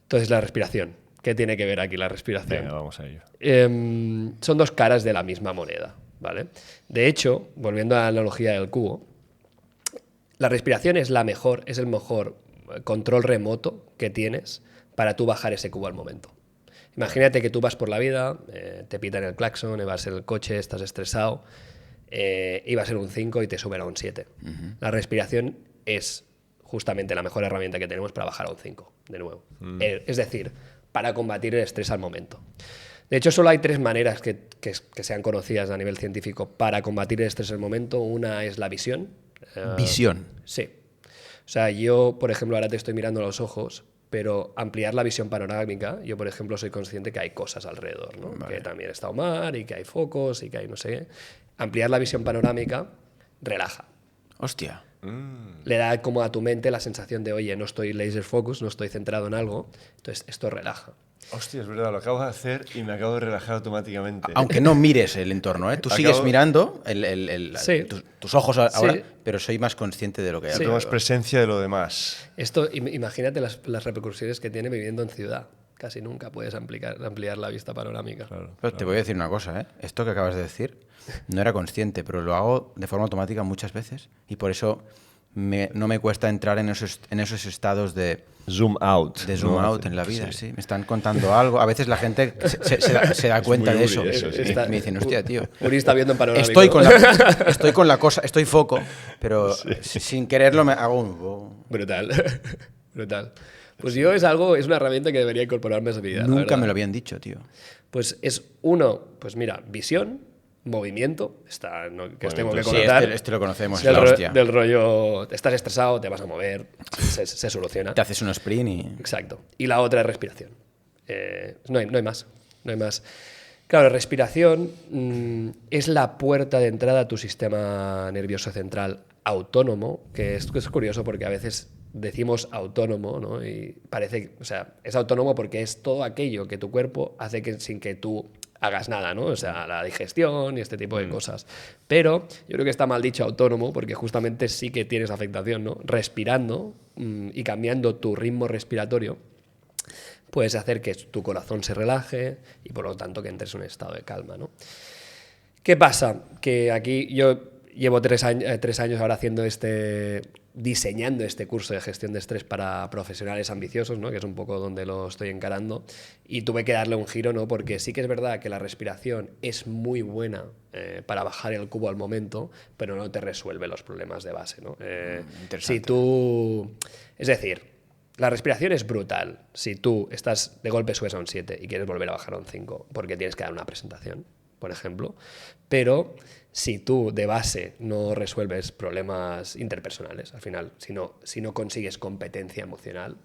Entonces, la respiración. ¿Qué tiene que ver aquí la respiración? Venga, vamos a ello. Son dos caras de la misma moneda, ¿vale? De hecho, volviendo a la analogía del cubo, la respiración es el mejor control remoto que tienes para tú bajar ese cubo al momento. Imagínate que tú vas por la vida, te pitan el claxon, vas en el coche, estás estresado, ibas en un 5 y te suben a un 7. La respiración es justamente la mejor herramienta que tenemos para bajar a un 5, de nuevo. Es decir, para combatir el estrés al momento. De hecho, solo hay 3 maneras que sean conocidas a nivel científico para combatir el estrés al momento. Una es la visión. Visión. Sí. O sea, yo, por ejemplo, ahora te estoy mirando a los ojos, pero ampliar la visión panorámica, yo, por ejemplo, soy consciente que hay cosas alrededor, ¿no? Vale. Que también está Omar y que hay focos y que hay no sé qué. Ampliar la visión panorámica relaja. Hostia. Le da como a tu mente la sensación de, oye, no estoy laser focus, no estoy centrado en algo, entonces esto relaja. Hostia, es verdad, lo acabo de hacer y me acabo de relajar automáticamente. Aunque no mires el entorno, ¿eh? Tú sigues mirando Sí. tus ojos ahora, Sí. pero soy más consciente de lo que hay. Sí. Tomas presencia de lo demás. Esto, imagínate las repercusiones que tiene viviendo en ciudad. Casi nunca puedes ampliar la vista panorámica. Claro, Pero te voy a decir una cosa, ¿eh? Esto que acabas de decir, no era consciente, pero lo hago de forma automática muchas veces y por eso no me cuesta entrar en esos estados de zoom out. De zoom ¿no? out en la vida, sí. Me están contando algo. A veces la gente se da cuenta de eso. Uri, eso sí. Me dicen, hostia, tío. Uri está viendo en panorámico. Estoy con la cosa, estoy foco, pero sin quererlo me hago un... Brutal. Brutal. Pues yo es una herramienta que debería incorporarme a esa vida. Nunca me lo habían dicho, tío. Pues es pues mira, visión, movimiento, que os tengo que Sí, contar. este lo conocemos, del, la hostia. del rollo, estás estresado, te vas a mover, se soluciona. Te haces un sprint y... Exacto. Y la otra es respiración. No hay más. No hay más. Claro, respiración es la puerta de entrada a tu sistema nervioso central autónomo, que es curioso porque a veces decimos autónomo, ¿no? Y parece, o sea, es autónomo porque es todo aquello que tu cuerpo hace sin que tú hagas nada, ¿no? O sea, la digestión y este tipo de cosas. Pero yo creo que está mal dicho autónomo porque justamente sí que tienes afectación, ¿no? Respirando y cambiando tu ritmo respiratorio puedes hacer que tu corazón se relaje y por lo tanto que entres en un estado de calma, ¿no? ¿Qué pasa? Que aquí yo llevo 3 años ahora diseñando este curso de gestión de estrés para profesionales ambiciosos, ¿no? Que es un poco donde lo estoy encarando, y tuve que darle un giro, ¿no? Porque sí que es verdad que la respiración es muy buena para bajar el cubo al momento, pero no te resuelve los problemas de base, ¿no? Si tú... Es decir, La respiración es brutal. Si tú estás de golpe subes a un 7 y quieres volver a bajar a un 5 porque tienes que dar una presentación, por ejemplo. Pero si tú de base no resuelves problemas interpersonales, al final, si no consigues competencia emocional,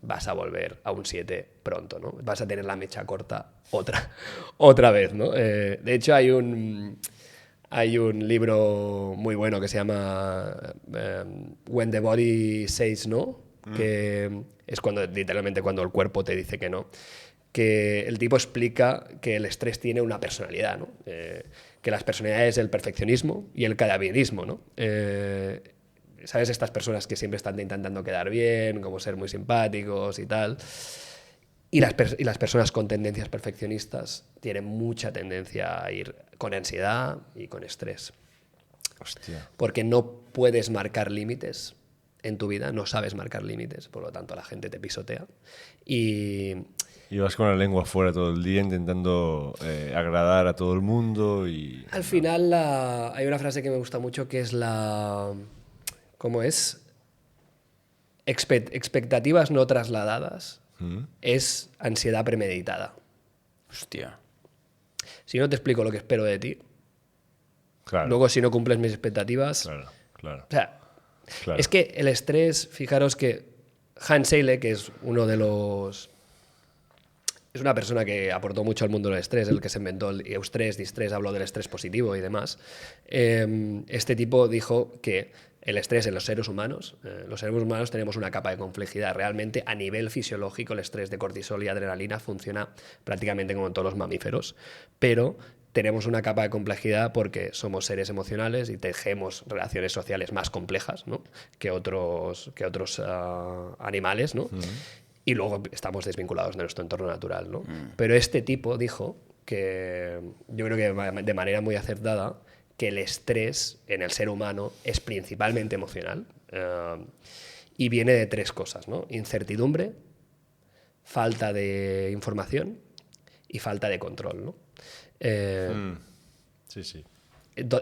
vas a volver a un 7 pronto, ¿no? Vas a tener la mecha corta otra vez, ¿no? De hecho, hay un libro muy bueno que se llama When the Body Says No, que es literalmente cuando el cuerpo te dice que no, que el tipo explica que el estrés tiene una personalidad, ¿no? Que las personalidades es el perfeccionismo y el cadavierismo, ¿no? ¿Sabes? Estas personas que siempre están intentando quedar bien, como ser muy simpáticos y tal. Y las personas con tendencias perfeccionistas tienen mucha tendencia a ir con ansiedad y con estrés. Hostia. Porque no puedes marcar límites en tu vida, no sabes marcar límites, por lo tanto la gente te pisotea. Y vas con la lengua fuera todo el día intentando agradar a todo el mundo y... al final hay una frase que me gusta mucho que es ¿cómo es? Expectativas no trasladadas es ansiedad premeditada. Hostia. Si no te explico lo que espero de ti, Claro, luego si no cumples mis expectativas... claro. O sea, Claro. es que el estrés, fijaros que Hans Selye, que es uno de los... Es una persona que aportó mucho al mundo del estrés, el que se inventó el eustrés, distrés, habló del estrés positivo y demás. Este tipo dijo que el estrés en los seres humanos tenemos una capa de complejidad. Realmente, a nivel fisiológico, el estrés de cortisol y adrenalina funciona prácticamente como en todos los mamíferos, pero tenemos una capa de complejidad porque somos seres emocionales y tejemos relaciones sociales más complejas, ¿no? que otros animales, ¿no? Y luego estamos desvinculados de nuestro entorno natural, ¿no? Pero este tipo dijo que, yo creo que de manera muy acertada, que el estrés en el ser humano es principalmente emocional y viene de tres cosas, ¿no? Incertidumbre, falta de información y falta de control, ¿no? Sí.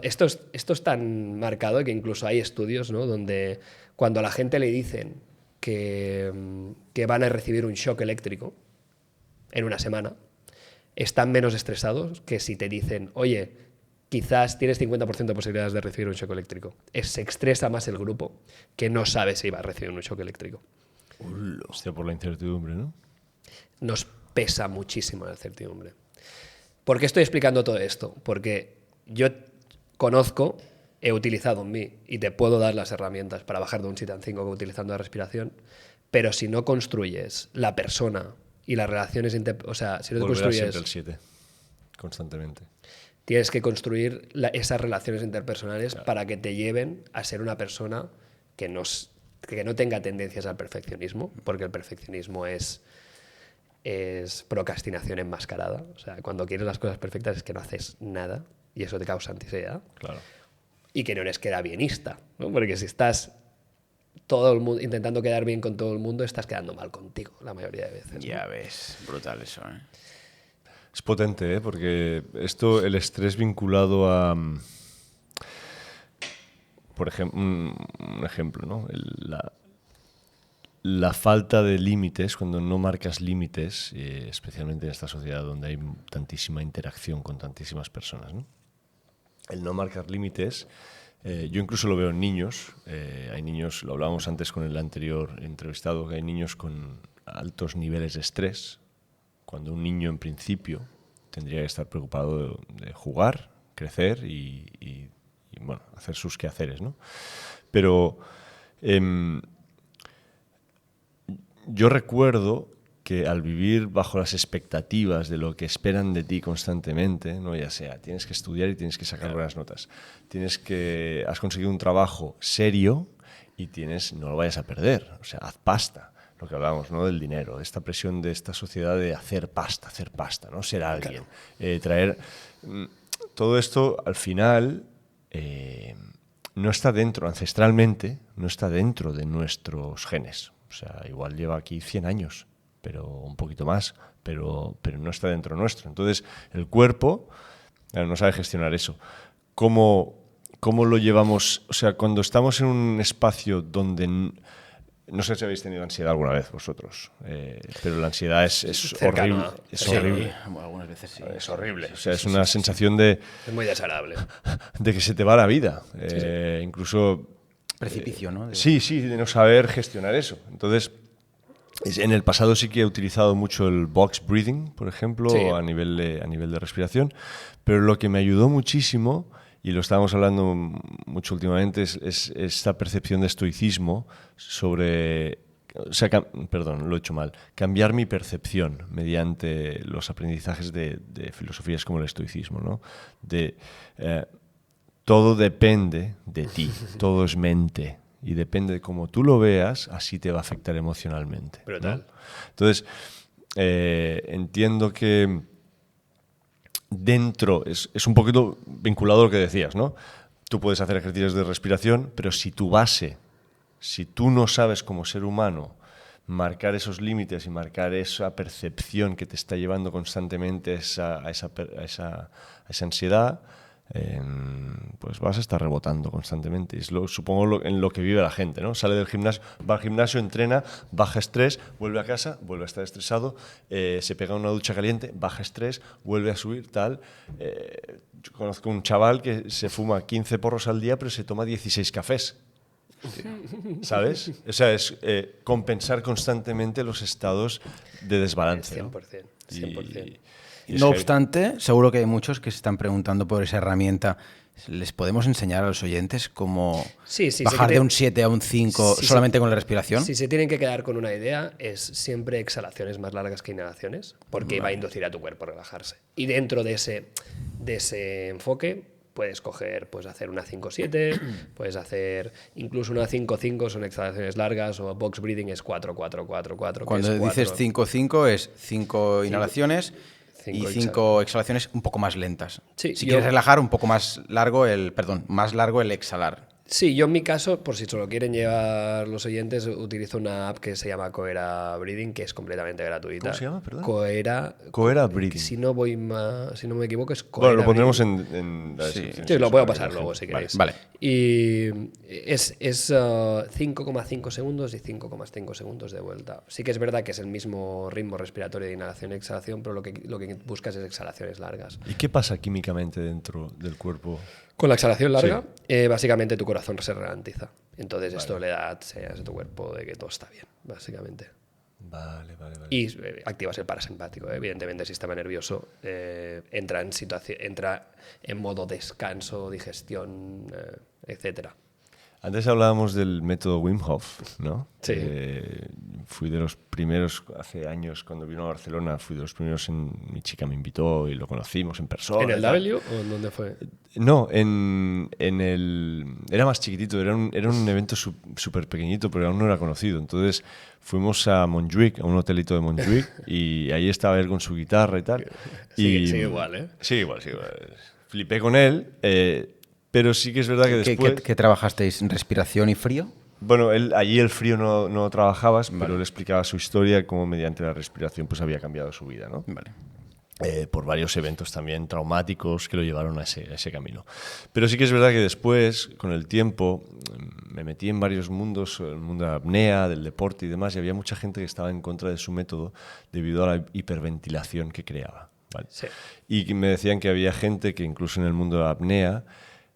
Esto es tan marcado que incluso hay estudios, ¿no? Donde cuando a la gente le dicen que van a recibir un shock eléctrico en una semana, están menos estresados que si te dicen, oye, quizás tienes 50% de posibilidades de recibir un shock eléctrico. Se estresa más el grupo que no sabe si va a recibir un shock eléctrico. Hostia, por la incertidumbre, ¿no? Nos pesa muchísimo la incertidumbre. ¿Por qué estoy explicando todo esto? Porque yo conozco, he utilizado en mí y te puedo dar las herramientas para bajar de un 7 a un 5 utilizando la respiración, pero si no construyes la persona y las relaciones o sea, si no te construyes siempre el 7, constantemente. Tienes que construir esas relaciones interpersonales para que te lleven a ser una persona que no tenga tendencias al perfeccionismo, porque el perfeccionismo es procrastinación enmascarada. O sea, cuando quieres las cosas perfectas es que no haces nada y eso te causa ansiedad. Claro. Y que no eres quedabienista, ¿no? Porque si estás todo el mundo intentando quedar bien con todo el mundo, estás quedando mal contigo la mayoría de veces, ¿no? Ya ves, brutal eso, ¿eh? Es potente, ¿eh? Porque el estrés vinculado a, por ejemplo, un ejemplo, ¿no? La falta de límites, cuando no marcas límites, especialmente en esta sociedad donde hay tantísima interacción con tantísimas personas, ¿no? El no marcar límites, yo incluso lo veo en niños. Hay niños, lo hablábamos antes con el anterior entrevistado, que hay niños con altos niveles de estrés, cuando un niño en principio tendría que estar preocupado de jugar, crecer y bueno, hacer sus quehaceres, ¿no? Pero yo recuerdo que al vivir bajo las expectativas de lo que esperan de ti constantemente, ¿no? Ya sea, tienes que estudiar y tienes que sacar buenas notas, has conseguido un trabajo serio y no lo vayas a perder, o sea, haz pasta. Lo que hablábamos, ¿no? Del dinero, de esta presión de esta sociedad de hacer pasta, ¿no? Ser alguien, traer... Todo esto, al final, no está dentro, ancestralmente, no está dentro de nuestros genes. O sea, igual lleva aquí 100 años, pero un poquito más, pero no está dentro nuestro. Entonces, el cuerpo no sabe gestionar eso. ¿Cómo lo llevamos? O sea, cuando estamos en un espacio donde No sé si habéis tenido ansiedad alguna vez vosotros, pero la ansiedad es Cercano, horrible. Es Sí, horrible. algunas veces sí. Es horrible. O sea, es una sensación de Es muy desagradable. que se te va la vida. Incluso... Precipicio, ¿no? Sí, de no saber gestionar eso. Entonces, en el pasado sí que he utilizado mucho el box breathing, por ejemplo, Sí. a nivel de respiración, pero lo que me ayudó muchísimo, y lo estábamos hablando mucho últimamente, es esta percepción de estoicismo sobre... O sea, perdón, lo he hecho mal. Cambiar mi percepción mediante los aprendizajes de filosofías como el estoicismo, ¿no? Todo depende de ti, todo es mente. Y depende de cómo tú lo veas, así te va a afectar emocionalmente. Brutal. ¿no? Entonces, entiendo que dentro, es un poquito vinculado a lo que decías, ¿no? Tú puedes hacer ejercicios de respiración, pero si tu base, si tú no sabes como ser humano marcar esos límites y marcar esa percepción que te está llevando constantemente a esa ansiedad, pues vas a estar rebotando constantemente. Es supongo en lo que vive la gente, ¿no? Sale del gimnasio, va al gimnasio, entrena, baja estrés, vuelve a casa, vuelve a estar estresado, se pega una ducha caliente, baja estrés, vuelve a subir, tal. Yo conozco un chaval que se fuma 15 porros al día, pero se toma 16 cafés. ¿Sabes? O sea, es compensar constantemente los estados de desbalance, ¿no? 100%. 100%. Y es No que- obstante, seguro que hay muchos que se están preguntando por esa herramienta. ¿Les podemos enseñar a los oyentes cómo Sí, sí, bajar sé que de un 7 a un 5 Sí, solamente sí. con la respiración? Si se tienen que quedar con una idea, es siempre exhalaciones más largas que inhalaciones, porque va a inducir a tu cuerpo a relajarse. Y dentro de ese enfoque, puedes hacer una 5-7, puedes hacer incluso una 5-5, son exhalaciones largas, o box breathing es 4-4-4-4. Cuando dices 5-5 es 5 inhalaciones y Cinco 5 exhalaciones un poco más lentas. Sí, si yo- quieres relajar, un poco más largo más largo el exhalar. Sí, yo en mi caso, por si se lo quieren llevar los oyentes, utilizo una app que se llama Coera Breathing, que es completamente gratuita. ¿Cómo se llama, perdón? Coera Breathing. Si no me equivoco, es Coera Bueno, lo pondremos Breathing. en la descripción. Sí, lo eso puedo para que pasar la luego gente- si queréis. Vale. Y es 5,5 segundos y 5,5 segundos de vuelta. Sí que es verdad que es el mismo ritmo respiratorio de inhalación y exhalación, pero lo que buscas es exhalaciones largas. ¿Y qué pasa químicamente dentro del cuerpo? Con la exhalación larga, básicamente tu corazón se ralentiza. Entonces esto le da señales a tu cuerpo de que todo está bien, básicamente. Vale. Y activas el parasimpático. Evidentemente el sistema nervioso entra en modo descanso, digestión, etcétera. Antes hablábamos del método Wim Hof, ¿no? Sí. Fui de los primeros, hace años, cuando vino a Barcelona, fui de los primeros mi chica me invitó y lo conocimos en persona. ¿En el y tal. W o en dónde fue? No, en el... Era más chiquitito, era un evento súper pequeñito, pero aún no era conocido. Entonces fuimos a Montjuic, a un hotelito de Montjuic, y ahí estaba él con su guitarra y tal. Sigue igual, ¿eh? Sigue igual. Flipé con él, pero sí que es verdad que después... ¿Qué trabajasteis? ¿Respiración y frío? Bueno, allí el frío no trabajabas, pero él explicaba su historia, cómo mediante la respiración pues había cambiado su vida, ¿no? Vale. Por varios eventos también traumáticos que lo llevaron a ese camino. Pero sí que es verdad que después, con el tiempo, me metí en varios mundos, el mundo de la apnea, del deporte y demás, y había mucha gente que estaba en contra de su método debido a la hiperventilación que creaba. ¿Vale? Sí. Y me decían que había gente que incluso en el mundo de la apnea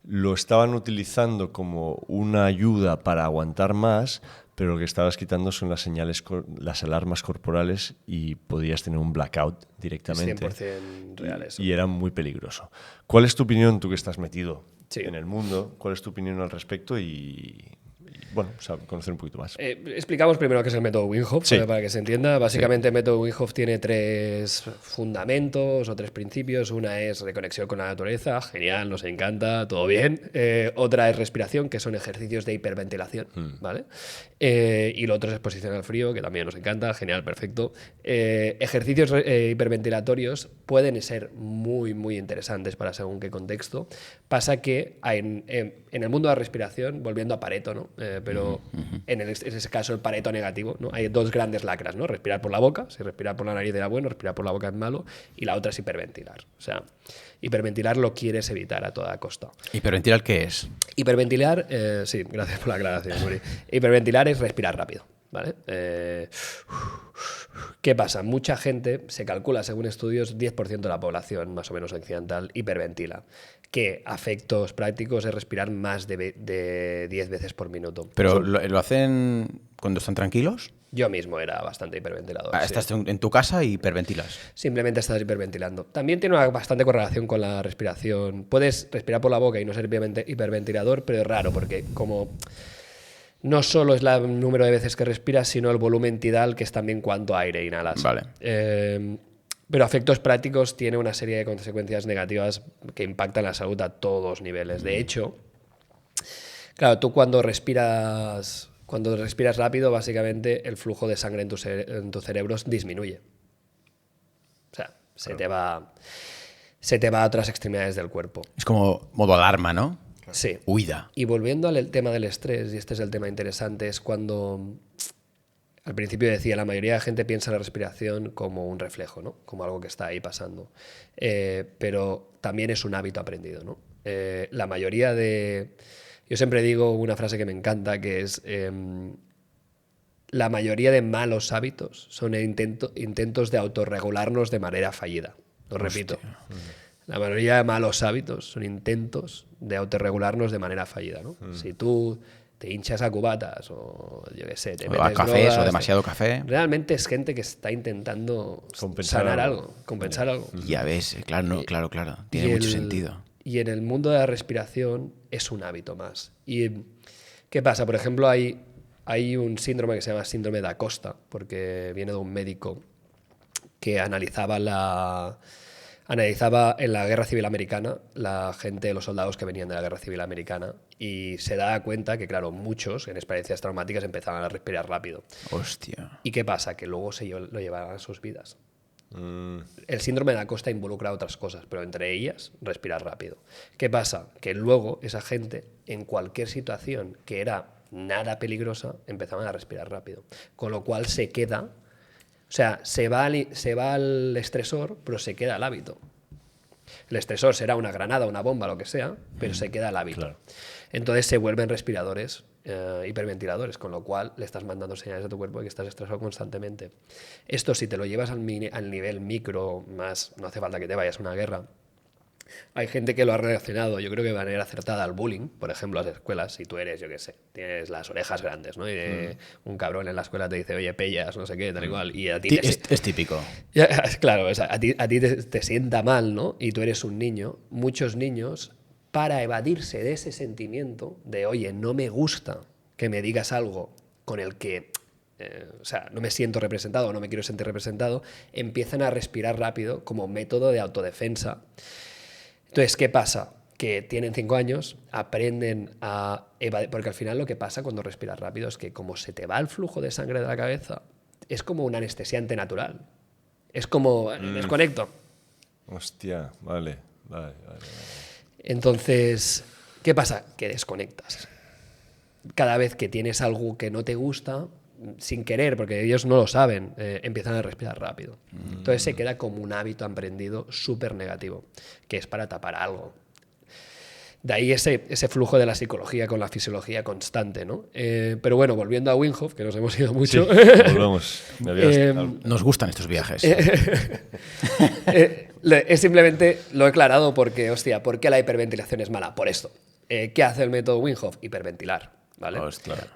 lo estaban utilizando como una ayuda para aguantar más, pero lo que estabas quitando son las alarmas corporales y podías tener un blackout directamente. 100% real eso. Y era muy peligroso. ¿Cuál es tu opinión, tú que estás metido Sí. en el mundo? ¿Cuál es tu opinión al respecto? Y bueno, conocer un poquito más. Explicamos primero qué es el método Wim Hof, Sí. para que se entienda. Básicamente el método Wim Hof tiene 3 fundamentos o 3 principios. Una es reconexión con la naturaleza, genial, nos encanta, todo bien. Otra es respiración, que son ejercicios de hiperventilación, ¿vale? Y lo otro es exposición al frío, que también nos encanta, genial, perfecto. Ejercicios hiperventilatorios pueden ser muy, muy interesantes para según qué contexto. Pasa que en el mundo de la respiración, volviendo a Pareto, ¿no? Pero en ese caso el Pareto negativo, ¿no? Hay 2 grandes lacras, ¿no? Respirar por la boca, si respirar por la nariz era bueno, respirar por la boca es malo, y la otra es hiperventilar. O sea, hiperventilar lo quieres evitar a toda costa. ¿Hiperventilar qué es? Hiperventilar, sí, gracias por la aclaración, Muri. Hiperventilar es respirar rápido. ¿vale? ¿Qué pasa? Mucha gente, se calcula según estudios, 10% de la población, más o menos occidental, hiperventila. Que a efectos prácticos es respirar más de 10 veces por minuto. ¿Pero lo hacen cuando están tranquilos? Yo mismo era bastante hiperventilador. Sí. Estás en tu casa y hiperventilas. Simplemente estás hiperventilando. También tiene una bastante correlación con la respiración. Puedes respirar por la boca y no ser hiperventilador, pero es raro porque como no solo es el número de veces que respiras, sino el volumen tidal, que es también cuánto aire inhalas. Vale. Pero a efectos prácticos tiene una serie de consecuencias negativas que impactan la salud a todos los niveles. De hecho, claro, tú cuando respiras rápido, básicamente el flujo de sangre en tu cerebro disminuye. O sea, se te va a otras extremidades del cuerpo. Es como modo alarma, ¿no? Sí. Huida. Y volviendo al tema del estrés, y este es el tema interesante, es cuando al principio decía, la mayoría de la gente piensa en la respiración como un reflejo, ¿no? Como algo que está ahí pasando. Pero también es un hábito aprendido, ¿no? La mayoría de... Yo siempre digo una frase que me encanta, que es la mayoría de malos hábitos son intentos de autorregularnos de manera fallida. Lo repito. La mayoría de malos hábitos son intentos de autorregularnos de manera fallida, ¿no? Si tú te hinchas a cubatas o yo qué sé, te metes a cafés drogas, o demasiado café. Realmente es gente que está intentando sanar algo, compensar algo. Ya ves, claro, claro. Tiene mucho sentido. Y en el mundo de la respiración es un hábito más. ¿Y qué pasa? Por ejemplo, hay un síndrome que se llama síndrome de Acosta, porque viene de un médico que analizaba en la Guerra Civil Americana la gente, los soldados que venían de la Guerra Civil Americana, y se da cuenta que, claro, muchos en experiencias traumáticas empezaban a respirar rápido. Hostia. ¿Y qué pasa? Que luego lo llevaban a sus vidas. El síndrome de Acosta involucra otras cosas, pero entre ellas respirar rápido. ¿Qué pasa? Que luego esa gente, en cualquier situación que era nada peligrosa, empezaban a respirar rápido. Con lo cual se queda... O sea, se va al estresor, pero se queda el hábito. El estresor será una granada, una bomba, lo que sea, pero se queda el hábito. Claro. Entonces se vuelven respiradores, hiperventiladores, con lo cual le estás mandando señales a tu cuerpo de que estás estresado constantemente. Esto, si te lo llevas al nivel micro, más no hace falta que te vayas a una guerra. Hay gente que lo ha relacionado, yo creo que de manera acertada, al bullying, por ejemplo, a las escuelas. Si tú eres, yo qué sé, tienes las orejas grandes, ¿no? Y un cabrón en la escuela te dice, oye, pellas, no sé qué, tal y cual. Y a ti es típico. Claro, o sea, a ti te sienta mal, ¿no? Y tú eres un niño. Muchos niños, para evadirse de ese sentimiento de, oye, no me gusta que me digas algo con el que... o sea, no me siento representado o no me quiero sentir representado, empiezan a respirar rápido como método de autodefensa. Entonces, ¿qué pasa? Que tienen 5 años, aprenden a evadir, porque al final lo que pasa cuando respiras rápido es que como se te va el flujo de sangre de la cabeza, es como un anestesiante natural. Es como desconecto. Hostia, vale. Entonces, ¿qué pasa? Que desconectas. Cada vez que tienes algo que no te gusta, sin querer, porque ellos no lo saben, empiezan a respirar rápido. Entonces se queda como un hábito aprendido súper negativo, que es para tapar algo. De ahí ese flujo de la psicología con la fisiología constante, ¿no? Pero bueno, volviendo a Wim Hof, que nos hemos ido mucho. Sí, volvemos. Nos gustan estos viajes. Es simplemente, lo he aclarado porque, hostia, ¿por qué la hiperventilación es mala? Por esto. ¿Qué hace el método Wim Hof? Hiperventilar. ¿Vale?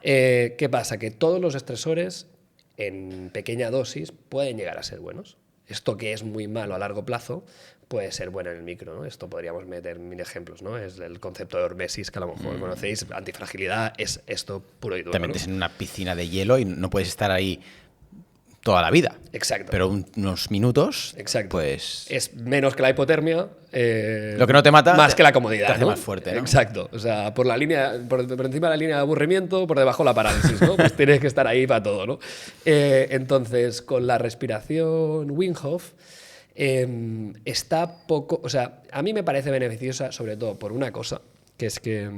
¿Qué pasa? Que todos los estresores en pequeña dosis pueden llegar a ser buenos. Esto que es muy malo a largo plazo puede ser bueno en el micro, ¿no? Esto podríamos meter 1000 ejemplos, ¿no? Es el concepto de hormesis, que a lo mejor conocéis. Antifragilidad es esto puro y duro. Te metes en una piscina de hielo y no puedes estar ahí toda la vida. Exacto. Pero unos minutos, exacto, pues... Es menos que la hipotermia. Lo que no te mata... Más que la comodidad, te hace ¿no? más fuerte, ¿no? Exacto. O sea, por encima de la línea de aburrimiento, por debajo la parálisis, ¿no? Pues tienes que estar ahí para todo, ¿no? Entonces, con la respiración Wim Hof, está poco... O sea, a mí me parece beneficiosa, sobre todo por una cosa, que es que...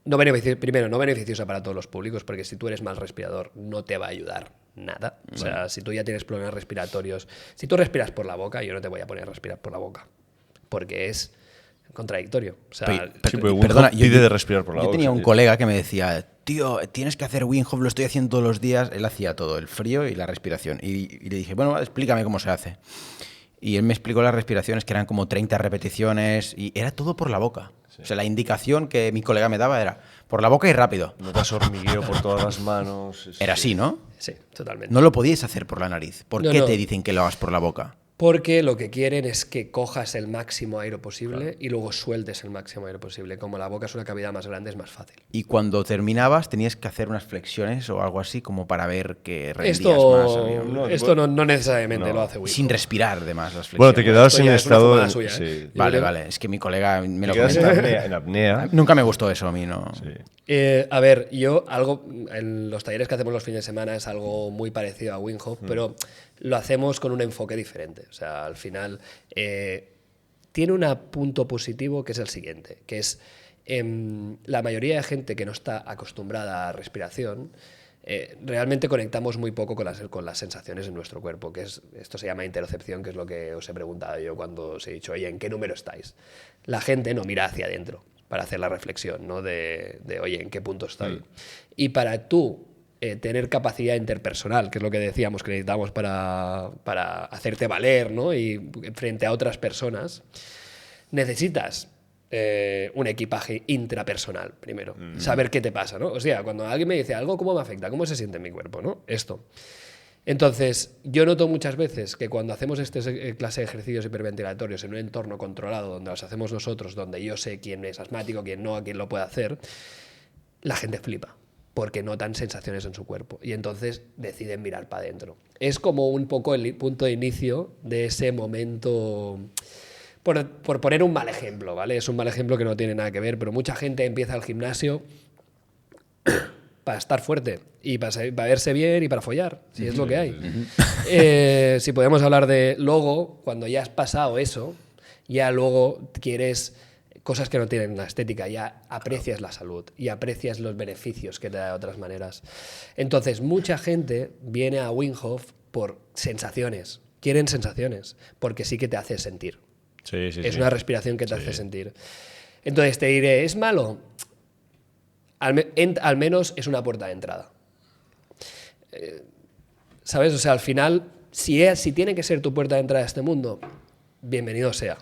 no beneficiosa para todos los públicos, porque si tú eres mal respirador, no te va a ayudar nada. O sea, si tú ya tienes problemas respiratorios, si tú respiras por la boca, yo no te voy a poner a respirar por la boca, porque es contradictorio. O sea, perdona, pide de respirar por la boca. Yo tenía un colega que me decía, tío, tienes que hacer Wim Hof, lo estoy haciendo todos los días. Él hacía todo, el frío y la respiración. Y le dije, bueno, explícame cómo se hace. Y él me explicó las respiraciones, que eran como 30 repeticiones, y era todo por la boca. Sí. O sea, la indicación que mi colega me daba era por la boca y rápido. Notas hormigueo por todas las manos. Era así, ¿no? Sí, totalmente. No lo podíais hacer por la nariz. ¿Por qué no. te dicen que lo hagas por la boca? Porque lo que quieren es que cojas el máximo aire posible y luego sueltes el máximo aire posible. Como la boca es una cavidad más grande, es más fácil. Y cuando terminabas, tenías que hacer unas flexiones o algo así como para ver que rendías más. Esto no necesariamente lo hace Wim Hof. Sin respirar, además, las flexiones. Bueno, te quedabas en estado... Suya, sí. Vale. Es que mi colega me lo comentó. En apnea. Nunca me gustó eso a mí, ¿no? Sí. A ver, yo en los talleres que hacemos los fines de semana es algo muy parecido a Wim Hof, pero lo hacemos con un enfoque diferente. O sea, al final tiene un punto positivo que es el siguiente, que es la mayoría de gente que no está acostumbrada a respiración, realmente conectamos muy poco con las sensaciones en nuestro cuerpo, esto se llama interocepción, que es lo que os he preguntado yo cuando os he dicho, oye, ¿en qué número estáis? La gente no mira hacia adentro para hacer la reflexión, ¿no? de oye, ¿en qué punto estoy? Y para tú tener capacidad interpersonal, que es lo que decíamos que necesitamos para hacerte valer, ¿no? Y frente a otras personas, necesitas un equipaje intrapersonal, primero. Saber qué te pasa, ¿no? O sea, cuando alguien me dice algo, ¿cómo me afecta? ¿Cómo se siente en mi cuerpo, ¿no? Esto. Entonces, yo noto muchas veces que cuando hacemos este clase de ejercicios hiperventilatorios en un entorno controlado, donde los hacemos nosotros, donde yo sé quién es asmático, quién no, a quién lo puede hacer, la gente flipa, porque notan sensaciones en su cuerpo y entonces deciden mirar para adentro. Es como un poco el punto de inicio de ese momento. Por poner un mal ejemplo, ¿vale? Es un mal ejemplo que no tiene nada que ver, pero mucha gente empieza el gimnasio para estar fuerte y para verse bien y para follar, si es lo que hay. Si podemos hablar de luego, cuando ya has pasado eso, ya luego quieres cosas que no tienen la estética, ya aprecias la salud y aprecias los beneficios que te da de otras maneras. Entonces, mucha gente viene a Wim Hof por sensaciones, quieren sensaciones, porque sí que te hace sentir. Es una respiración que te hace sentir. Entonces te diré, ¿es malo? Al menos es una puerta de entrada. ¿Sabes? O sea, al final, si tiene que ser tu puerta de entrada a este mundo, bienvenido sea.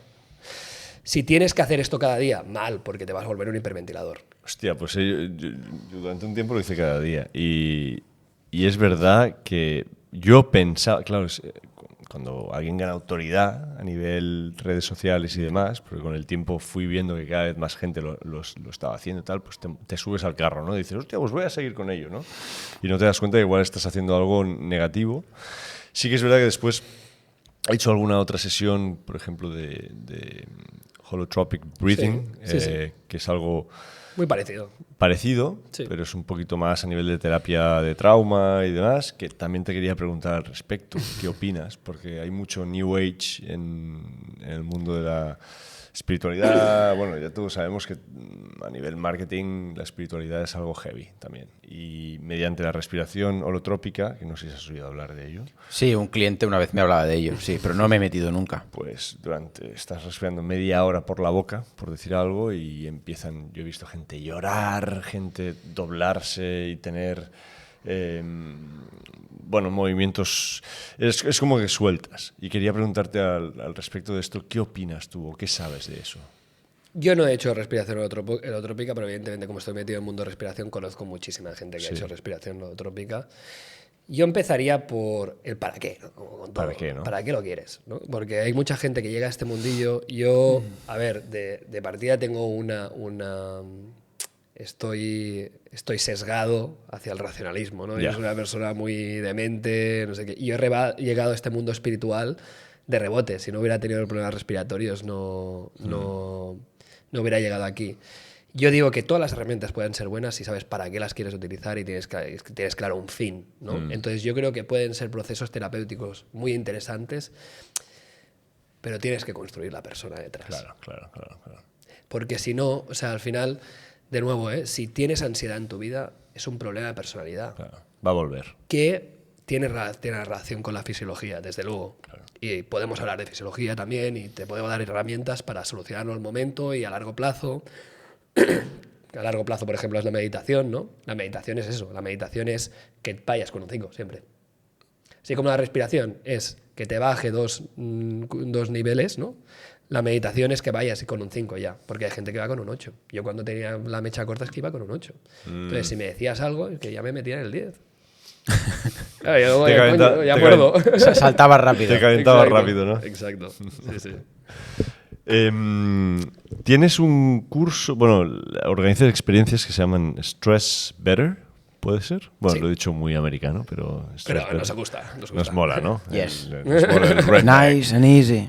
Si tienes que hacer esto cada día, mal, porque te vas a volver un hiperventilador. Hostia, pues yo durante un tiempo lo hice cada día. Y es verdad que yo pensaba, claro, cuando alguien gana autoridad a nivel redes sociales y demás, porque con el tiempo fui viendo que cada vez más gente lo estaba haciendo y tal, pues te subes al carro, ¿no? Y dices, hostia, pues voy a seguir con ello, ¿no? Y no te das cuenta que igual estás haciendo algo negativo. Sí que es verdad que después he hecho alguna otra sesión, por ejemplo, de holotropic breathing, que es algo muy parecido, pero es un poquito más a nivel de terapia de trauma y demás, que también te quería preguntar al respecto. ¿Qué opinas? Porque hay mucho New Age en el mundo de la espiritualidad. Bueno, ya todos sabemos que a nivel marketing la espiritualidad es algo heavy también. Y mediante la respiración holotrópica, que no sé si has oído hablar de ello. Sí, un cliente una vez me hablaba de ello, sí, pero no me he metido nunca. Pues estás respirando media hora por la boca, por decir algo, y yo he visto gente llorar, gente doblarse y tener movimientos, es como que sueltas. Y quería preguntarte al respecto de esto, ¿qué opinas tú o qué sabes de eso? Yo no he hecho respiración holotrópica, pero evidentemente como estoy metido en el mundo de respiración, conozco muchísima gente que ha hecho respiración holotrópica. Yo empezaría por el para qué, ¿no? Como con todo. ¿Para qué, no? ¿Para qué lo quieres? ¿No? Porque hay mucha gente que llega a este mundillo. Yo, a ver, de partida tengo Estoy sesgado hacia el racionalismo, ¿no? Yo soy una persona muy demente, no sé qué. Y yo he llegado a este mundo espiritual de rebote. Si no hubiera tenido problemas respiratorios, no hubiera llegado aquí. Yo digo que todas las herramientas pueden ser buenas si sabes para qué las quieres utilizar y tienes claro un fin, ¿no? Entonces yo creo que pueden ser procesos terapéuticos muy interesantes, pero tienes que construir la persona detrás. Claro. Porque si no, o sea, al final, de nuevo, si tienes ansiedad en tu vida, es un problema de personalidad. Claro. Va a volver. Que tiene relación con la fisiología, desde luego. Claro. Y podemos hablar de fisiología también y te podemos dar herramientas para solucionarlo al momento y a largo plazo. a largo plazo, por ejemplo, es la meditación, ¿no? La meditación es eso, la meditación es que vayas con un 5 siempre. Así como la respiración es que te baje dos niveles, ¿no? La meditación es que vayas con un 5 ya, porque hay gente que va con un 8. Yo cuando tenía la mecha corta es que iba con un 8. Entonces, si me decías algo, es que ya me metía en el 10. Claro, yo, ya acuerdo. Saltaba rápido. Te calentaba rápido, ¿no? Exacto, sí, sí. Tienes un curso, bueno, organizas experiencias que se llaman Stress Better, ¿puede ser? Bueno, Sí. lo he dicho muy americano, pero... Stress Pero Better. Nos mola, ¿no? Yes. Nos mola el redneck. Nice and easy.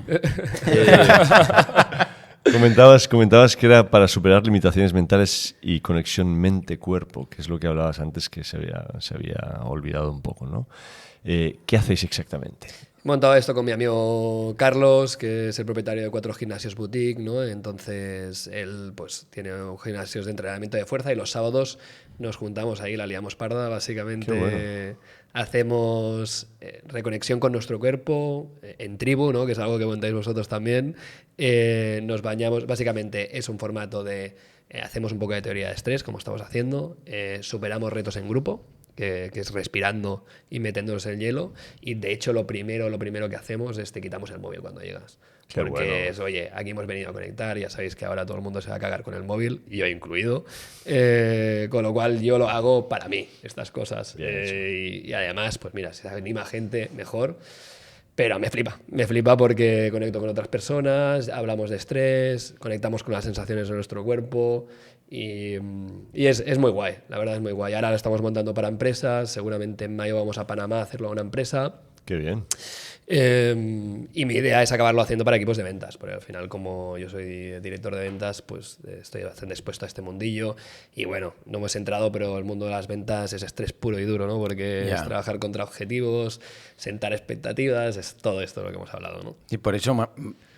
Comentabas que era para superar limitaciones mentales y conexión mente-cuerpo, que es lo que hablabas antes que se había olvidado un poco, ¿no? ¿Qué hacéis exactamente? He montado esto con mi amigo Carlos, que es el propietario de 4 gimnasios boutique, ¿no? Entonces, él pues tiene gimnasios de entrenamiento de fuerza y los sábados nos juntamos ahí, la liamos parda, básicamente. Qué bueno. Hacemos reconexión con nuestro cuerpo en tribu, ¿no? Que es algo que montáis vosotros también. Nos bañamos, básicamente es un formato de hacemos un poco de teoría de estrés, como estamos haciendo, superamos retos en grupo, que es respirando y metiéndonos en el hielo. Y de hecho lo primero que hacemos es te quitamos el móvil cuando llegas. Qué Porque bueno. es, oye, aquí hemos venido a conectar, ya sabéis que ahora todo el mundo se va a cagar con el móvil, y yo incluido. Con lo cual yo lo hago para mí, estas cosas. Bien hecho. Y además, pues mira, si se anima gente, mejor. Pero me flipa porque conecto con otras personas, hablamos de estrés, conectamos con las sensaciones de nuestro cuerpo y es muy guay, la verdad es muy guay. Ahora lo estamos montando para empresas, seguramente en mayo vamos a Panamá a hacerlo a una empresa. Qué bien. Y mi idea es acabarlo haciendo para equipos de ventas, porque al final, como yo soy director de ventas, pues estoy bastante expuesto a este mundillo. Y bueno, no hemos entrado, pero el mundo de las ventas es estrés puro y duro, ¿no? Porque Ya. es trabajar contra objetivos, sentar expectativas, es todo esto de lo que hemos hablado, ¿no? Y por eso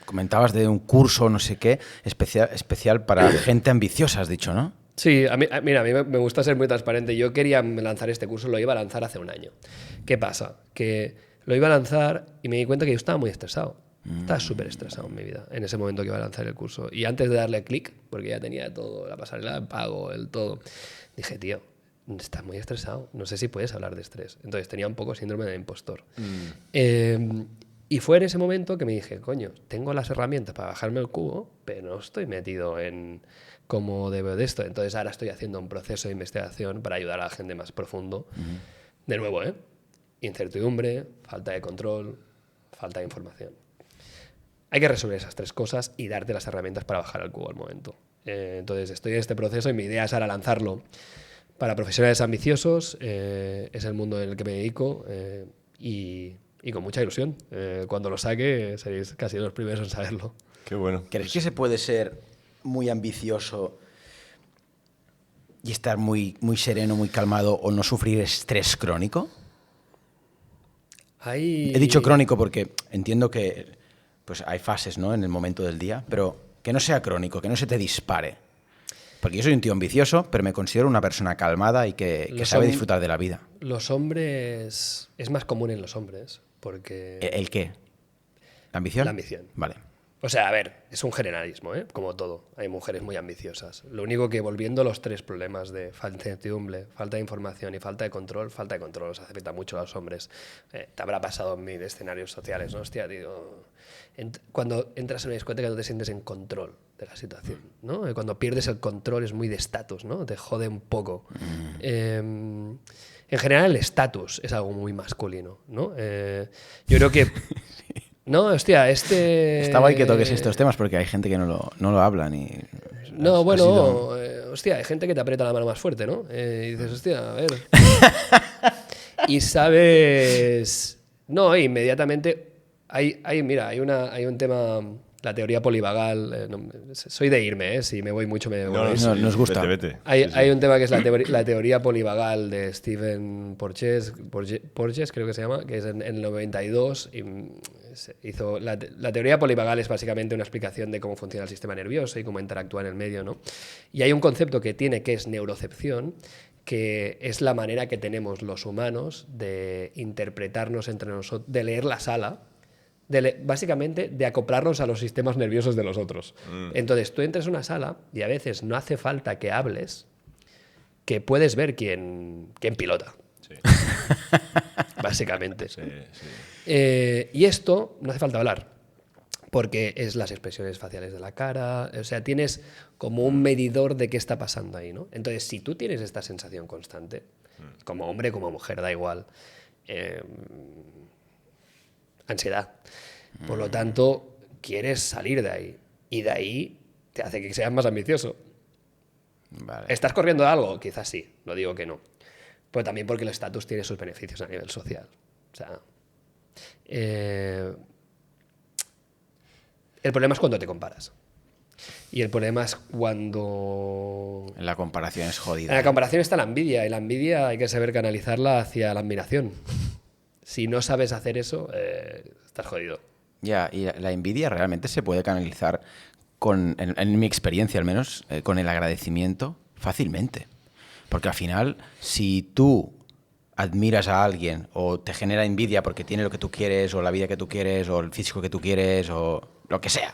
comentabas de un curso, no sé qué, especial para gente ambiciosa, has dicho, ¿no? Sí, mira, a mí me gusta ser muy transparente. Yo quería lanzar este curso, lo iba a lanzar hace un año. ¿Qué pasa? Que lo iba a lanzar y me di cuenta que yo estaba muy estresado. Estaba súper estresado en mi vida en ese momento que iba a lanzar el curso. Y antes de darle clic, porque ya tenía todo, la pasarela de pago, el todo, dije, tío, estás muy estresado, no sé si puedes hablar de estrés. Entonces tenía un poco síndrome del impostor. Y fue en ese momento que me dije, coño, tengo las herramientas para bajarme el cubo, pero no estoy metido en cómo debo de esto. Entonces ahora estoy haciendo un proceso de investigación para ayudar a la gente más profundo. De nuevo, incertidumbre, falta de control, falta de información. Hay que resolver esas 3 cosas y darte las herramientas para bajar el cubo al momento. Entonces estoy en este proceso y mi idea es ahora lanzarlo para profesionales ambiciosos. Es el mundo en el que me dedico y con mucha ilusión. Cuando lo saque seréis casi los primeros en saberlo. Qué bueno. ¿Crees que se puede ser muy ambicioso y estar muy, muy sereno, muy calmado o no sufrir estrés crónico? He dicho crónico porque entiendo que pues, hay fases, ¿no?, en el momento del día, pero que no sea crónico, que no se te dispare. Porque yo soy un tío ambicioso, pero me considero una persona calmada y que sabe disfrutar de la vida. Los hombres... Es más común en los hombres, porque... ¿El qué? ¿La ambición? La ambición. Vale. O sea, a ver, es un generalismo, como todo. Hay mujeres muy ambiciosas. Lo único que, volviendo a los 3 problemas de falta de incertidumbre, falta de información y falta de control os afecta mucho a los hombres. Te habrá pasado en mil escenarios sociales, ¿no? Hostia, tío, cuando entras en una discoteca no te sientes en control de la situación, ¿no? Cuando pierdes el control es muy de estatus, ¿no? Te jode un poco. En general, el estatus es algo muy masculino, ¿no? Yo creo que... No, hostia, Está guay que toques estos temas porque hay gente que no lo habla ni... No, bueno, hostia, hay gente que te aprieta la mano más fuerte, ¿no? Y dices, hostia, a ver... Y sabes... No, inmediatamente... Mira, hay un tema... La teoría polivagal... soy de irme, si me voy mucho me voy. No, nos gusta. Vete. Hay un tema que es la teoría polivagal de Stephen Porges, creo que se llama, que es en el 92. Y se hizo la teoría polivagal es básicamente una explicación de cómo funciona el sistema nervioso y cómo interactúa en el medio, ¿no? Y hay un concepto que tiene, que es neurocepción, que es la manera que tenemos los humanos de interpretarnos entre nosotros, de leer la sala, básicamente de acoplarnos a los sistemas nerviosos de los otros. Entonces tú entras a una sala y a veces no hace falta que hables, que puedes ver quién pilota. Sí. Básicamente. Sí, sí. Y esto no hace falta hablar, porque es las expresiones faciales de la cara, o sea, tienes como un medidor de qué está pasando ahí, ¿no? Entonces, si tú tienes esta sensación constante, como hombre, como mujer, da igual, ansiedad. Por lo tanto, quieres salir de ahí, y de ahí te hace que seas más ambicioso. Vale. ¿Estás corriendo de algo? Quizás sí, no digo que no. Pero también porque el estatus tiene sus beneficios a nivel social. O sea, el problema es cuando te comparas. Y el problema es cuando... La comparación es jodida. En la comparación está la envidia, y la envidia hay que saber canalizarla hacia la admiración. Si no sabes hacer eso, estás jodido. Ya, y la envidia realmente se puede canalizar en mi experiencia al menos, con el agradecimiento fácilmente. Porque al final, si tú admiras a alguien o te genera envidia porque tiene lo que tú quieres o la vida que tú quieres o el físico que tú quieres o lo que sea,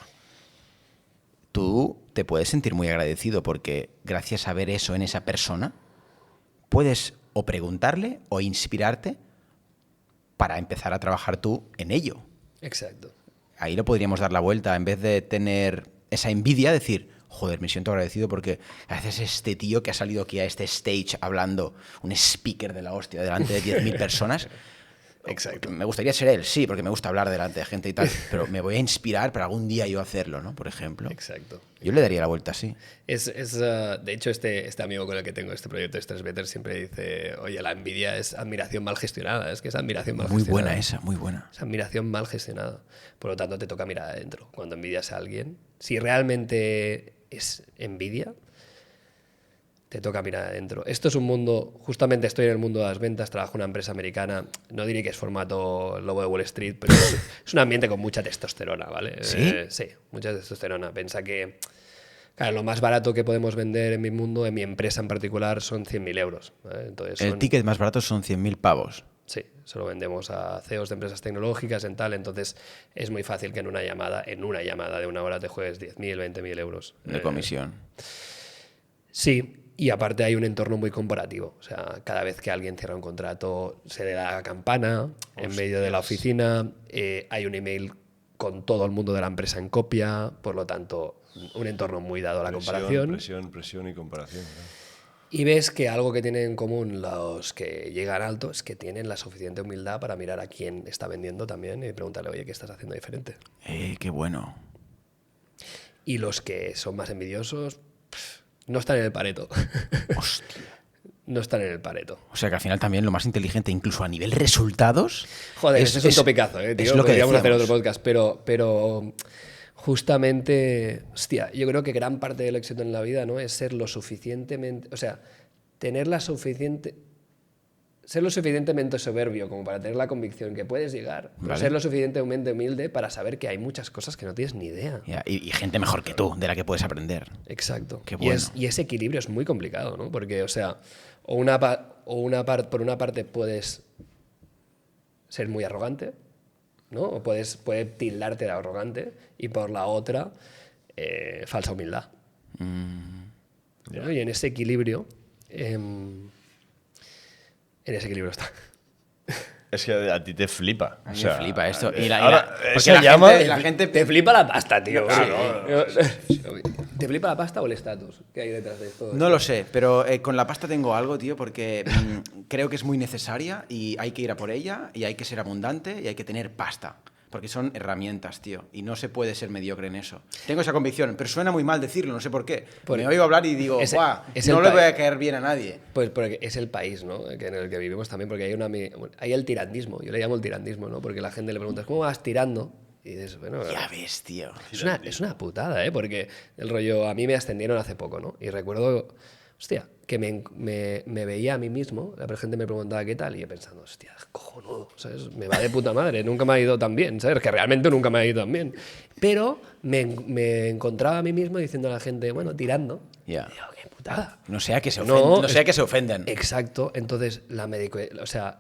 tú te puedes sentir muy agradecido porque gracias a ver eso en esa persona, puedes o preguntarle o inspirarte para empezar a trabajar tú en ello. Exacto. Ahí lo podríamos dar la vuelta. En vez de tener esa envidia, decir, joder, me siento agradecido porque gracias a este tío que ha salido aquí a este stage hablando, un speaker de la hostia delante de 10.000 personas. Exacto. Me gustaría ser él, sí, porque me gusta hablar delante de gente y tal, pero me voy a inspirar para algún día yo hacerlo, ¿no? Por ejemplo. Exacto. Yo le daría la vuelta así. De hecho, este amigo con el que tengo este proyecto de Stress Better siempre dice, oye, la envidia es admiración mal gestionada. Es que es admiración mal Muy gestionada. buena esa, muy buena. Es admiración mal gestionada. Por lo tanto, te toca mirar adentro. Cuando envidias a alguien, si realmente es envidia, te toca mirar adentro. Esto es un mundo, justamente estoy en el mundo de las ventas, trabajo en una empresa americana, no diré que es formato Lobo de Wall Street, pero es un ambiente con mucha testosterona, ¿vale? ¿Sí? Sí, mucha testosterona. Piensa que, claro, lo más barato que podemos vender en mi mundo, en mi empresa en particular, son 100.000 euros. ¿vale? Entonces El ticket más barato son 100.000 pavos. Sí, solo vendemos a CEOs de empresas tecnológicas en tal, entonces es muy fácil que en una llamada de una hora te juegues 10.000, 20.000 euros. De comisión. Sí, y aparte hay un entorno muy corporativo. O sea, cada vez que alguien cierra un contrato se le da la campana en medio de la oficina, hay un email con todo el mundo de la empresa en copia, por lo tanto, un entorno muy dado a la comparación. Presión y comparación. ¿no? Y ves que algo que tienen en común los que llegan alto es que tienen la suficiente humildad para mirar a quién está vendiendo también y preguntarle, oye, ¿qué estás haciendo diferente? Qué bueno. Y los que son más envidiosos no están en el Pareto. Hostia. No están en el Pareto. O sea que al final también lo más inteligente, incluso a nivel resultados... Joder, ese es un topicazo, tío. Es lo que Podríamos hacer decíamos. otro podcast, pero justamente, hostia, yo creo que gran parte del éxito en la vida, ¿no? Es ser lo suficientemente, o sea, ser lo suficientemente soberbio como para tener la convicción que puedes llegar, pero Vale. ser lo suficientemente humilde para saber que hay muchas cosas que no tienes ni idea. Ya, y gente mejor que tú, de la que puedes aprender. Exacto. Qué Y bueno. y ese equilibrio es muy complicado, ¿no? Porque, o sea, por una parte puedes ser muy arrogante, ¿no? O puede tildarte de arrogante, y por la otra, falsa humildad. ¿no? Y en ese equilibrio, está. Es que a ti te flipa. A mí o sea, me flipa esto. Y ahora, porque esa llama... la gente Te flipa la pasta, tío. Claro. ¿Te flipa la pasta o el estatus que hay detrás de esto? No lo sé, pero con la pasta tengo algo, tío, porque creo que es muy necesaria y hay que ir a por ella y hay que ser abundante y hay que tener pasta. Porque son herramientas, tío, y no se puede ser mediocre en eso. Tengo esa convicción, pero suena muy mal decirlo, no sé por qué. Me oigo hablar y digo, ¡guau! No le voy a caer bien a nadie. Pues porque es el país, ¿no? En el que vivimos también, porque hay el tirandismo, yo le llamo el tirandismo, ¿no? Porque la gente le pregunta, ¿cómo vas tirando? Y dices, bueno, Ya ves, tío. es una putada, ¿eh? Porque el rollo, a mí me ascendieron hace poco, ¿no? Y recuerdo, hostia, que me veía a mí mismo, la gente me preguntaba qué tal, y yo pensando, hostia, cojonudo, ¿sabes? Me va de puta madre, nunca me ha ido tan bien, ¿sabes? Que realmente nunca me ha ido tan bien. Pero me encontraba a mí mismo diciendo a la gente, bueno, tirando. Ya. Y digo, qué putada. No sea que se No, ofendan. No sea que se ofendan. Exacto, entonces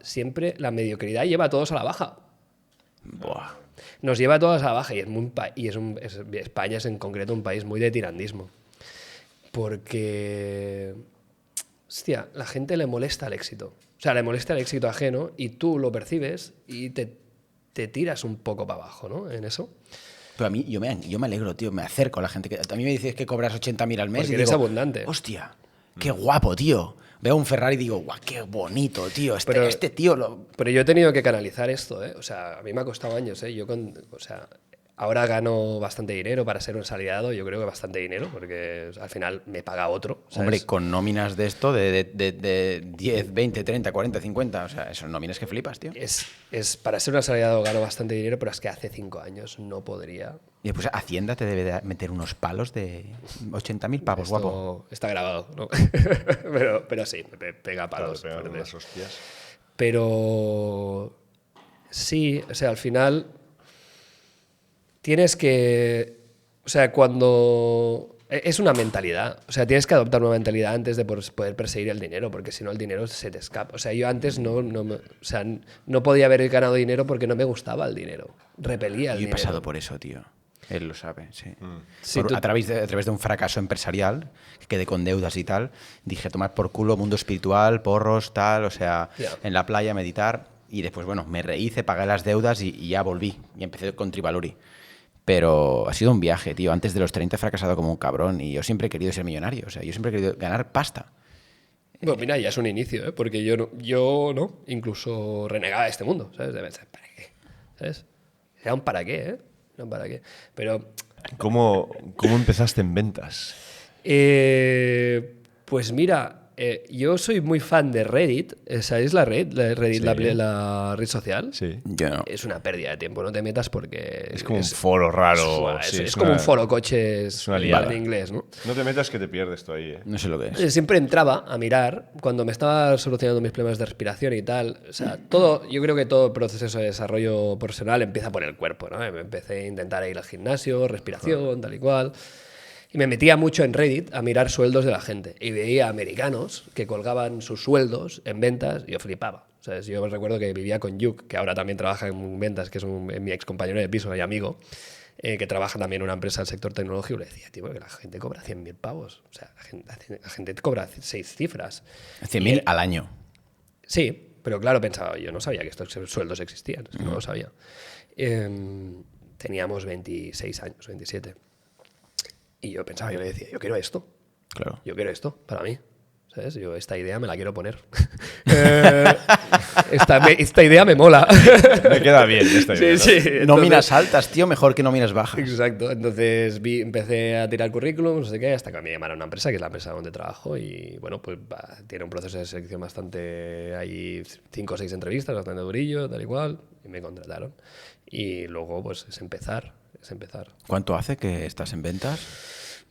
siempre la mediocridad lleva a todos a la baja. Buah. Nos lleva a todos a la baja y España es en concreto un país muy de tirandismo. Porque, hostia, la gente le molesta el éxito. O sea, le molesta el éxito ajeno y tú lo percibes y te tiras un poco para abajo, ¿no? En eso. Pero a mí, yo me alegro, tío, me acerco a la gente. A mí me dices que cobras 80.000 al mes Porque y eres digo, abundante. hostia, qué guapo, tío. Veo un Ferrari y digo, guau, qué bonito, tío. Este tío lo... Pero yo he tenido que canalizar esto, ¿eh? O sea, a mí me ha costado años, ¿eh? O sea, ahora gano bastante dinero para ser un asalariado, yo creo que bastante dinero, porque al final me paga otro, ¿sabes? Hombre, con nóminas de esto de 10, 20, 30, 40, 50, o sea, son nóminas que flipas, tío. Para ser un asalariado gano bastante dinero, pero es que hace 5 años no podría. Y después Hacienda te debe de meter unos palos de 80.000 pavos, Esto guapo. está grabado, ¿no? pero sí, me pega palos. Claro, pegan fuertes. unas hostias. Pero sí, o sea, al final tienes que, o sea, cuando es una mentalidad, o sea, tienes que adoptar una mentalidad antes de poder perseguir el dinero, porque si no el dinero se te escapa. O sea, yo antes no podía haber ganado dinero porque no me gustaba el dinero, repelía el Yo he dinero. pasado por eso, tío. Él lo sabe, sí. Sí, A través de un fracaso empresarial, que quedé con deudas y tal, dije, tomar por culo mundo espiritual, porros, tal, o sea, Ya. en la playa, meditar. Y después, bueno, me rehice, pagué las deudas y ya volví. Y empecé con Trivaluri. Pero ha sido un viaje, tío. Antes de los 30 he fracasado como un cabrón y yo siempre he querido ser millonario. O sea, yo siempre he querido ganar pasta. Bueno, mira, ya es un inicio, ¿eh? Porque yo no, incluso renegaba de este mundo, ¿sabes? De pensar, ¿para qué? ¿Sabes? Era un para qué, ¿eh? No para qué. Pero, ¿Cómo empezaste en ventas? pues mira, yo soy muy fan de Reddit. ¿Sabéis la red? Reddit, Sí. la red social. Sí. Yo no. Es una pérdida de tiempo, no te metas porque... Es como un foro raro. Es, sí, es como una- un foro coches una liada. en inglés, ¿no? No te metas que te pierdes tú ahí, ¿eh? No sé lo que es. Siempre entraba a mirar cuando me estaba solucionando mis problemas de respiración y tal. O sea, yo creo que todo el proceso de desarrollo profesional empieza por el cuerpo, ¿no? Me empecé a intentar ir al gimnasio, respiración, tal y cual. Y me metía mucho en Reddit a mirar sueldos de la gente. Y veía americanos que colgaban sus sueldos en ventas y yo flipaba. ¿Sabes? Yo recuerdo que vivía con Yuk, que ahora también trabaja en ventas, que es mi ex compañero de piso y amigo, que trabaja también en una empresa del sector tecnológico. Y le decía, tío, que la gente cobra 100.000 pavos. O sea, la gente cobra 6 cifras. 100.000 al año. Sí, pero claro, pensaba, yo no sabía que estos sueldos existían, es que no lo sabía. Teníamos 26 años, 27. Y yo pensaba, yo le decía, yo quiero esto, Claro. yo quiero esto para mí. ¿Sabes? Yo esta idea me la quiero poner. Esta idea me mola. Me queda bien esta idea. Sí, ¿no? sí. Nóminas altas, tío, mejor que nóminas bajas. Exacto. Entonces empecé a tirar currículum, no sé qué, hasta que me llamaron a una empresa, que es la empresa donde trabajo, y bueno, pues tiene un proceso de selección bastante, hay 5 o 6 entrevistas, bastante durillo, tal y cual, y me contrataron. Y luego, pues es empezar. ¿Cuánto hace que estás en ventas?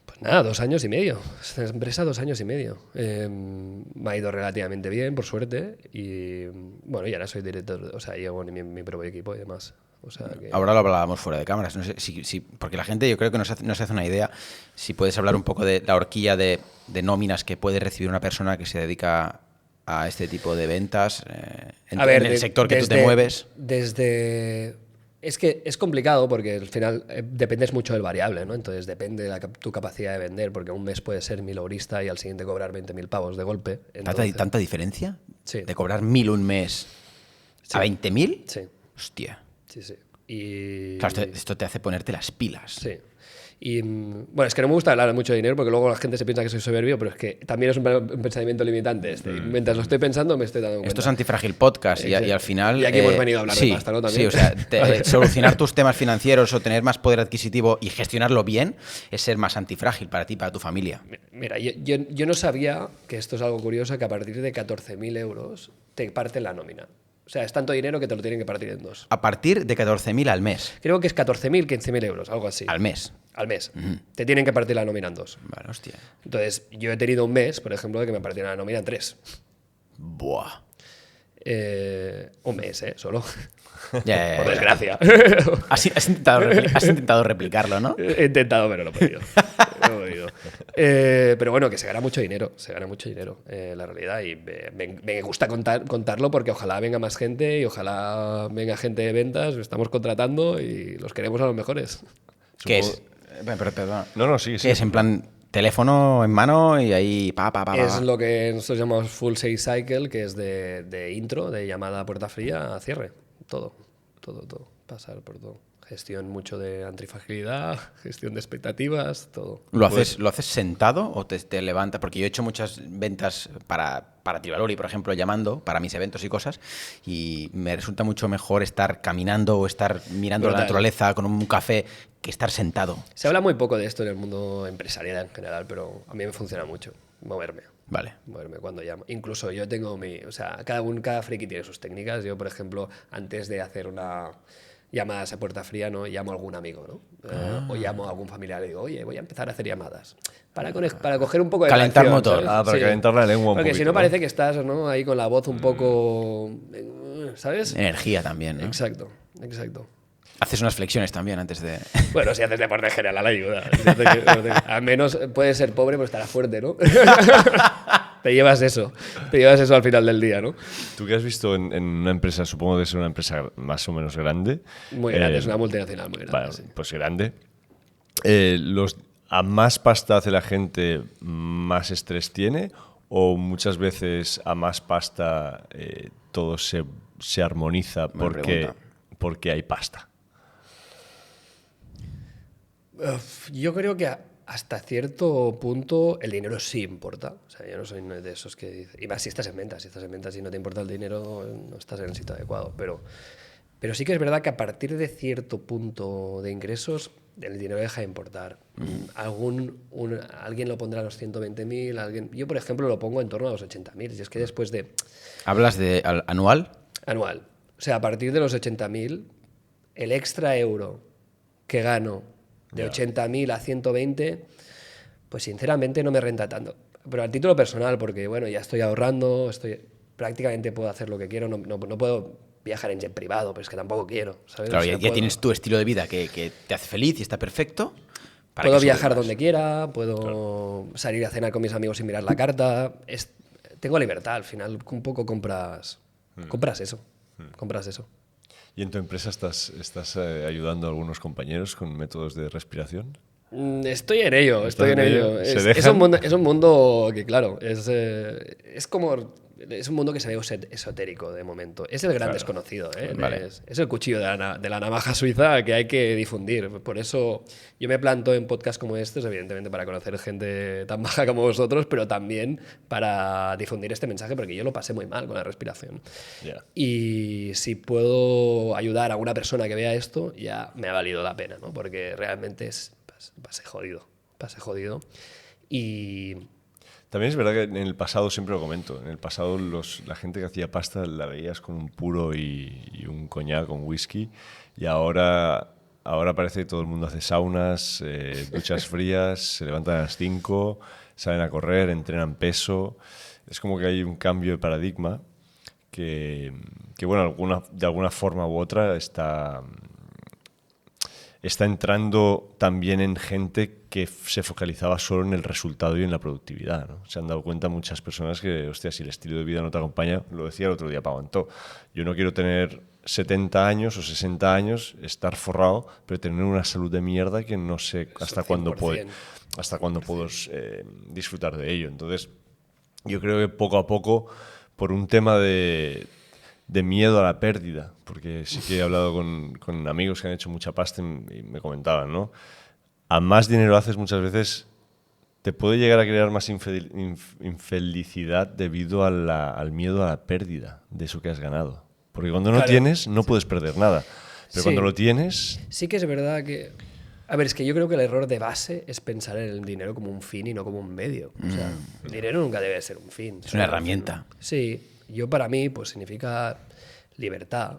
Pues nada, 2 años y medio. Esta empresa 2 años y medio. Me ha ido relativamente bien, por suerte, y bueno, y ahora soy director, o sea, llevo mi propio equipo y demás. O sea que... Ahora lo hablábamos fuera de cámaras. No sé porque la gente yo creo que no se hace una idea. Si puedes hablar un poco de la horquilla de nóminas que puede recibir una persona que se dedica a este tipo de ventas en el sector que tú te mueves. Es que es complicado porque al final dependes mucho del variable, ¿no? Entonces depende de tu capacidad de vender, porque un mes puede ser 1.000 eurista y al siguiente cobrar 20.000 pavos de golpe. Entonces, ¿Tanta diferencia? Sí. ¿De cobrar 1.000 un mes a 20.000? Sí, Hostia. sí, sí. Y... Claro, esto te hace ponerte las pilas. Sí. Y bueno, es que no me gusta hablar mucho de dinero porque luego la gente se piensa que soy soberbio, pero es que también es un pensamiento limitante. Mientras lo estoy pensando, me estoy dando cuenta. Esto es Antifrágil Podcast y al final... Y aquí hemos venido a hablar de pasta, ¿no? También. Sí, o sea, solucionar tus temas financieros o tener más poder adquisitivo y gestionarlo bien es ser más antifrágil para ti, para tu familia. Mira, yo no sabía, que esto es algo curioso, que a partir de 14.000 euros te parten la nómina. O sea, es tanto dinero que te lo tienen que partir en dos. A partir de 14.000 al mes. Creo que es 14.000, 15.000 euros, algo así. Al mes. Al mes. Te tienen que partir la nómina en dos. Vale, hostia. Entonces, yo he tenido un mes, por ejemplo, de que me partieron la nómina en 3. Buah. Un mes, solo. Ya. Por desgracia. Has intentado replicarlo, ¿no? He intentado, pero no he podido. lo digo. Pero bueno, que se gana mucho dinero, la realidad. Y me gusta contarlo porque ojalá venga más gente y ojalá venga gente de ventas, estamos contratando y los queremos a los mejores. ¿Qué es? Perdón. No, sí. ¿Qué es? En plan, teléfono en mano y ahí Es lo que nosotros llamamos full sales cycle, que es de intro, de llamada a puerta fría a cierre. Todo. Pasar por todo. Gestión mucho de antifragilidad, gestión de expectativas, todo. ¿Lo haces sentado o te levantas? Porque yo he hecho muchas ventas para Trivalori, por ejemplo, llamando para mis eventos y cosas, y me resulta mucho mejor estar caminando o estar mirando la naturaleza con un café que estar sentado. Se habla muy poco de esto en el mundo empresarial en general, pero a mí me funciona mucho moverme. Vale. Moverme cuando llamo. Incluso yo tengo cada friki tiene sus técnicas. Yo, por ejemplo, antes de hacer una llamadas a puerta fría, ¿no? Llamo a algún amigo, ¿no? O llamo a algún familiar y digo, oye, voy a empezar a hacer llamadas. Para coger un poco de calentar reacción, motor. ¿sabes? Para calentar la lengua un Porque poquito, si no parece que estás, ¿no? Ahí con la voz un poco, ¿sabes? Energía también, ¿no? Exacto. Haces unas flexiones también antes de... Bueno, si haces deporte en general ayuda. Al menos puedes ser pobre, pero estarás fuerte, ¿no? Te llevas eso al final del día, ¿no? Tú que has visto en una empresa, supongo que es una empresa más o menos grande. Muy grande, es una multinacional muy grande. Vale, sí. pues grande. A más pasta hace la gente, más estrés tiene, o muchas veces a más pasta todo se armoniza porque hay pasta. Yo creo que hasta cierto punto el dinero sí importa. O sea, yo no soy de esos que dicen... Y más si estás en ventas. Y no te importa el dinero, no estás en el sitio adecuado. Pero sí que es verdad que a partir de cierto punto de ingresos, el dinero deja de importar. Alguien lo pondrá a los 120.000, yo, por ejemplo, lo pongo en torno a los 80.000. Y es que después de... ¿Hablas de anual? Anual. O sea, a partir de los 80.000, el extra euro que gano de 80.000 a 120, pues sinceramente no me renta tanto. Pero a título personal, porque bueno, ya estoy ahorrando, prácticamente puedo hacer lo que quiero, no puedo viajar en jet privado, pero es que tampoco quiero, ¿sabes? Claro, o sea, ya tienes tu estilo de vida que te hace feliz y está perfecto. Puedo viajar donde quiera, puedo salir a cenar con mis amigos sin mirar la carta. Tengo libertad, al final un poco compras eso. ¿Y en tu empresa estás ayudando a algunos compañeros con métodos de respiración? Estoy en ello. Es un mundo que, claro, es como... Es un mundo que se ve esotérico de momento. Es el gran desconocido, ¿eh? Vale. Es el cuchillo de la navaja suiza que hay que difundir. Por eso yo me planto en podcasts como estos, evidentemente para conocer gente tan baja como vosotros, pero también para difundir este mensaje, porque yo lo pasé muy mal con la respiración. Yeah. Y si puedo ayudar a una persona que vea esto, ya me ha valido la pena, ¿no? Porque realmente pasé jodido. Y... También es verdad que en el pasado, siempre lo comento, en el pasado la gente que hacía pasta la veías con un puro y un coñac con whisky, y ahora parece que todo el mundo hace saunas, duchas frías, se levantan a las 5, salen a correr, entrenan peso. Es como que hay un cambio de paradigma que bueno, de alguna forma u otra está entrando también en gente que se focalizaba solo en el resultado y en la productividad, ¿no? Se han dado cuenta muchas personas que, hostia, si el estilo de vida no te acompaña, lo decía el otro día Pau Antó, yo no quiero tener 70 años o 60 años, estar forrado, pero tener una salud de mierda que no sé hasta cuándo puedo disfrutar de ello. Entonces, yo creo que poco a poco, por un tema de miedo a la pérdida, porque sí que he hablado con amigos que han hecho mucha pasta y me comentaban, ¿no? A más dinero haces muchas veces, te puede llegar a crear más infelicidad debido al miedo a la pérdida de eso que has ganado. Porque cuando no tienes, no puedes perder nada. Pero cuando lo tienes... Sí que es verdad que... A ver, es que yo creo que el error de base es pensar en el dinero como un fin y no como un medio. O sea, el dinero nunca debe ser un fin. Es una herramienta. Sí. Para mí, pues significa libertad.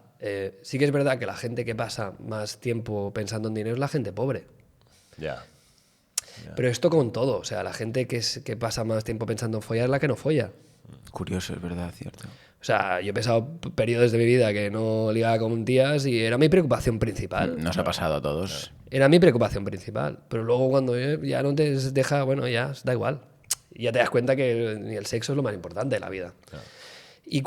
Sí que es verdad que la gente que pasa más tiempo pensando en dinero es la gente pobre. Ya. Pero esto con todo. O sea, la gente que pasa más tiempo pensando en follar es la que no folla. Curioso, es verdad, cierto. O sea, yo he pasado periodos de mi vida que no ligaba con tías y era mi preocupación principal. Nos ha pasado a todos. Era mi preocupación principal. Pero luego cuando ya no te deja, bueno, ya da igual. Ya te das cuenta que ni el sexo es lo más importante de la vida. Claro. Y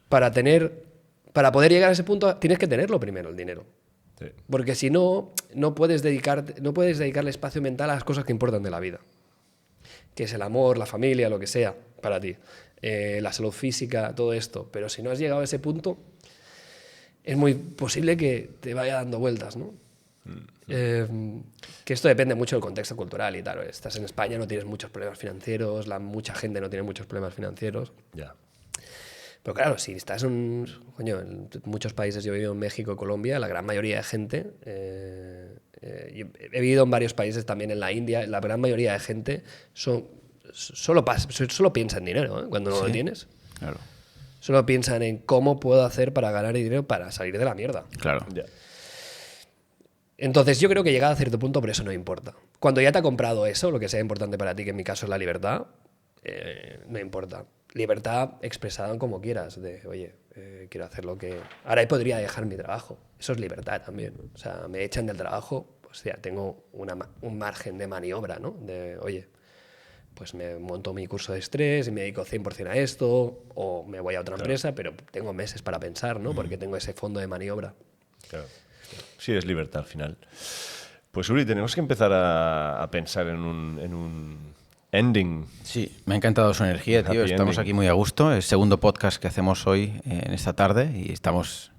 para poder llegar a ese punto, tienes que tenerlo primero, el dinero. Sí. Porque si no, no puedes dedicarle espacio mental a las cosas que importan de la vida. Que es el amor, la familia, lo que sea para ti. La salud física, todo esto. Pero si no has llegado a ese punto, es muy posible que te vaya dando vueltas, ¿no? Que esto depende mucho del contexto cultural y tal. Estás en España, no tienes muchos problemas financieros, mucha gente no tiene muchos problemas financieros. Ya. Pero claro, si estás en muchos países, yo he vivido en México y Colombia, la gran mayoría de gente, he vivido en varios países también en la India, la gran mayoría de gente solo piensa en dinero, ¿eh? Cuando no lo tienes. Claro. Solo piensan en cómo puedo hacer para ganar dinero para salir de la mierda. Claro. Ya. Entonces yo creo que llegado a cierto punto, por eso no importa. Cuando ya te ha comprado eso, lo que sea importante para ti, que en mi caso es la libertad, no importa. Libertad expresada como quieras, de, oye, quiero hacer lo que... Ahora podría dejar mi trabajo. Eso es libertad también. O sea, me echan del trabajo, pues ya tengo un margen de maniobra, ¿no? De, oye, pues me monto mi curso de estrés y me dedico 100% a esto, o me voy a otra empresa, pero tengo meses para pensar, ¿no? Porque tengo ese fondo de maniobra. Claro. Sí, es libertad al final. Pues Uri, tenemos que empezar a pensar en un ending. Sí, me ha encantado su energía, tío. Happy Estamos ending. aquí muy a gusto. Es el segundo podcast que hacemos hoy, en esta tarde, y estamos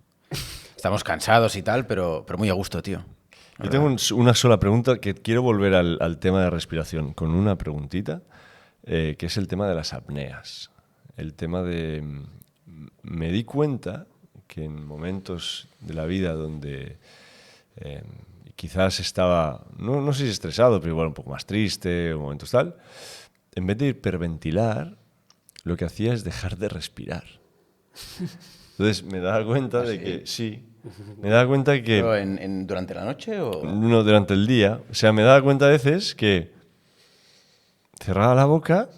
cansados y tal, pero muy a gusto, tío. Yo tengo una sola pregunta que quiero volver al tema de respiración con una preguntita, que es el tema de las apneas. El tema de... Me di cuenta que en momentos de la vida donde quizás estaba, no sé si estresado, pero igual un poco más triste, o momentos tal, en vez de hiperventilar, lo que hacía es dejar de respirar. Entonces me daba cuenta de que sí, me daba cuenta que... ¿Pero durante la noche o...? No, durante el día. O sea, me daba cuenta a veces que cerraba la boca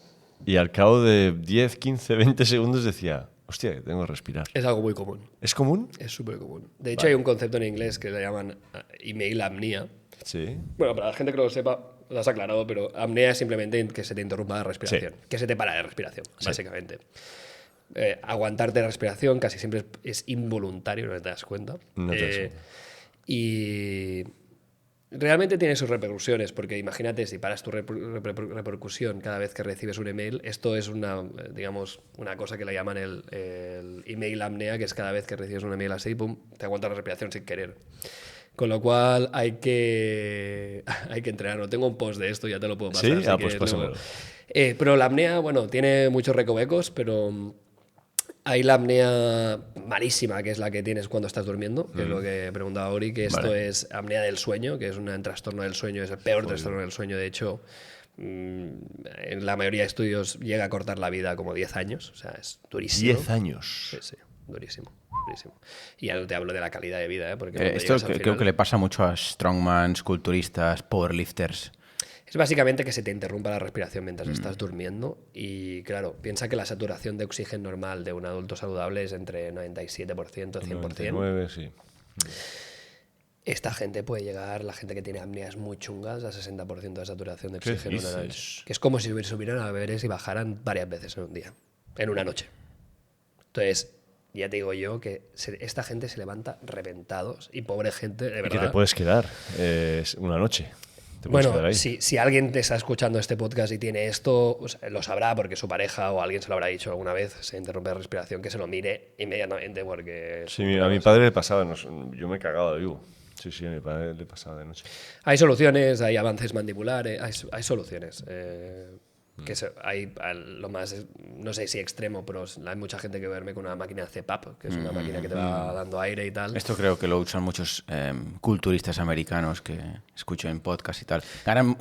y al cabo de 10, 15, 20 segundos decía, hostia, que tengo que respirar. Es algo muy común. ¿Es común? Es súper común. De hecho, hay un concepto en inglés que le llaman email apnea. Sí. Bueno, para la gente que no lo sepa, lo has aclarado, pero apnea es simplemente que se te interrumpa la respiración. Que se te para la respiración, básicamente. Aguantarte la respiración casi siempre es involuntario, no te das cuenta. No te das cuenta. Y realmente tiene sus repercusiones, porque imagínate, si paras tu repercusión cada vez que recibes un email, esto es una cosa que le llaman el email apnea, que es cada vez que recibes un email así, pum, te aguanta la respiración sin querer. Con lo cual hay que entrenarlo. Tengo un post de esto, ya te lo puedo pasar. ¿Sí? Si Pues quieres, pásamelo. pero la apnea, bueno, tiene muchos recovecos, pero hay la apnea malísima, que es la que tienes cuando estás durmiendo, que es lo que preguntaba Ori, que esto es apnea del sueño, que es un trastorno del sueño, es el peor trastorno del sueño. De hecho, en la mayoría de estudios llega a cortar la vida como 10 años, o sea, es durísimo. 10 años. Sí, sí, durísimo. Y ya no te hablo de la calidad de vida, ¿eh? Porque cuando Esto llegas al creo final- que le pasa mucho a strongmans, culturistas, powerlifters. Es básicamente que se te interrumpa la respiración mientras estás durmiendo y, claro, piensa que la saturación de oxígeno normal de un adulto saludable es entre 97% y 100%. 99, sí. Esta gente puede llegar, la gente que tiene apneas muy chungas, a 60% de saturación de ¿Qué oxígeno en una dices? noche. Que es como si subieran a Everest y bajaran varias veces en un día, en una noche. Entonces, ya te digo yo que esta gente se levanta reventados y pobre gente, de Y verdad. que te puedes quedar una noche. Te puedes quedar Bueno, ahí. si alguien te está escuchando este podcast y tiene esto, o sea, lo sabrá porque su pareja o alguien se lo habrá dicho alguna vez, se interrumpe la respiración, que se lo mire inmediatamente porque... es Sí, un a mi problema. padre le pasaba, yo me he cagado de vivo. Sí, a mi padre le pasaba de noche. Hay soluciones, hay avances mandibulares, hay soluciones. Lo más, no sé si extremo, pero hay mucha gente que duerme con una máquina CPAP, que es una máquina que te va dando aire y tal. Esto creo que lo usan muchos culturistas americanos que escucho en podcast y tal.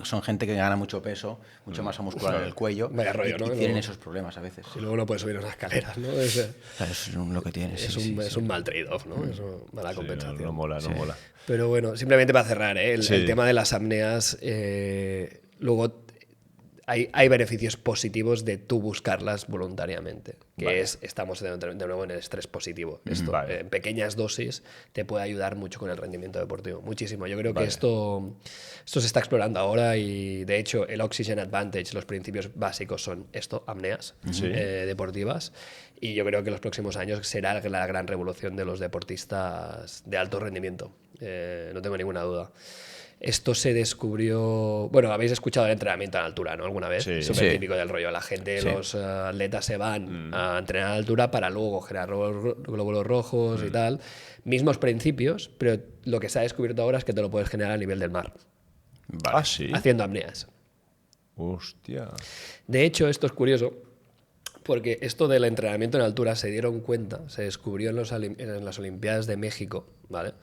Son gente que gana mucho peso, mucha masa muscular en el cuello. Vaya rollo, y ¿no? tienen Luego- esos problemas a veces. Y luego no puedes subir unas escaleras, ¿no? Es Lo que tienes. es un mal trade-off, ¿no? Es una mala Sí, compensación. no mola, no mola. Pero bueno, simplemente para cerrar, ¿eh? Sí. El tema de las apneas, luego hay beneficios positivos de tú buscarlas voluntariamente, que Vale. estamos de nuevo en el estrés positivo. Esto, Vale. en pequeñas dosis te puede ayudar mucho con el rendimiento deportivo, muchísimo. Yo creo que Vale. esto se está explorando ahora y de hecho el Oxygen Advantage, los principios básicos son esto, apneas Sí. deportivas, y yo creo que en los próximos años será la gran revolución de los deportistas de alto rendimiento, no tengo ninguna duda. Esto se descubrió... Bueno, habéis escuchado el entrenamiento a la altura, ¿no? Alguna vez. Sí. Súper Sí. típico del rollo. La gente, Sí. los atletas se van a entrenar a la altura para luego generar glóbulos rojos y tal. Mismos principios, pero lo que se ha descubierto ahora es que te lo puedes generar a nivel del mar, Vale. Ah, sí. haciendo apneas. Hostia. De hecho, esto es curioso, porque esto del entrenamiento en altura se dieron cuenta, se descubrió en las Olimpiadas de México, ¿vale?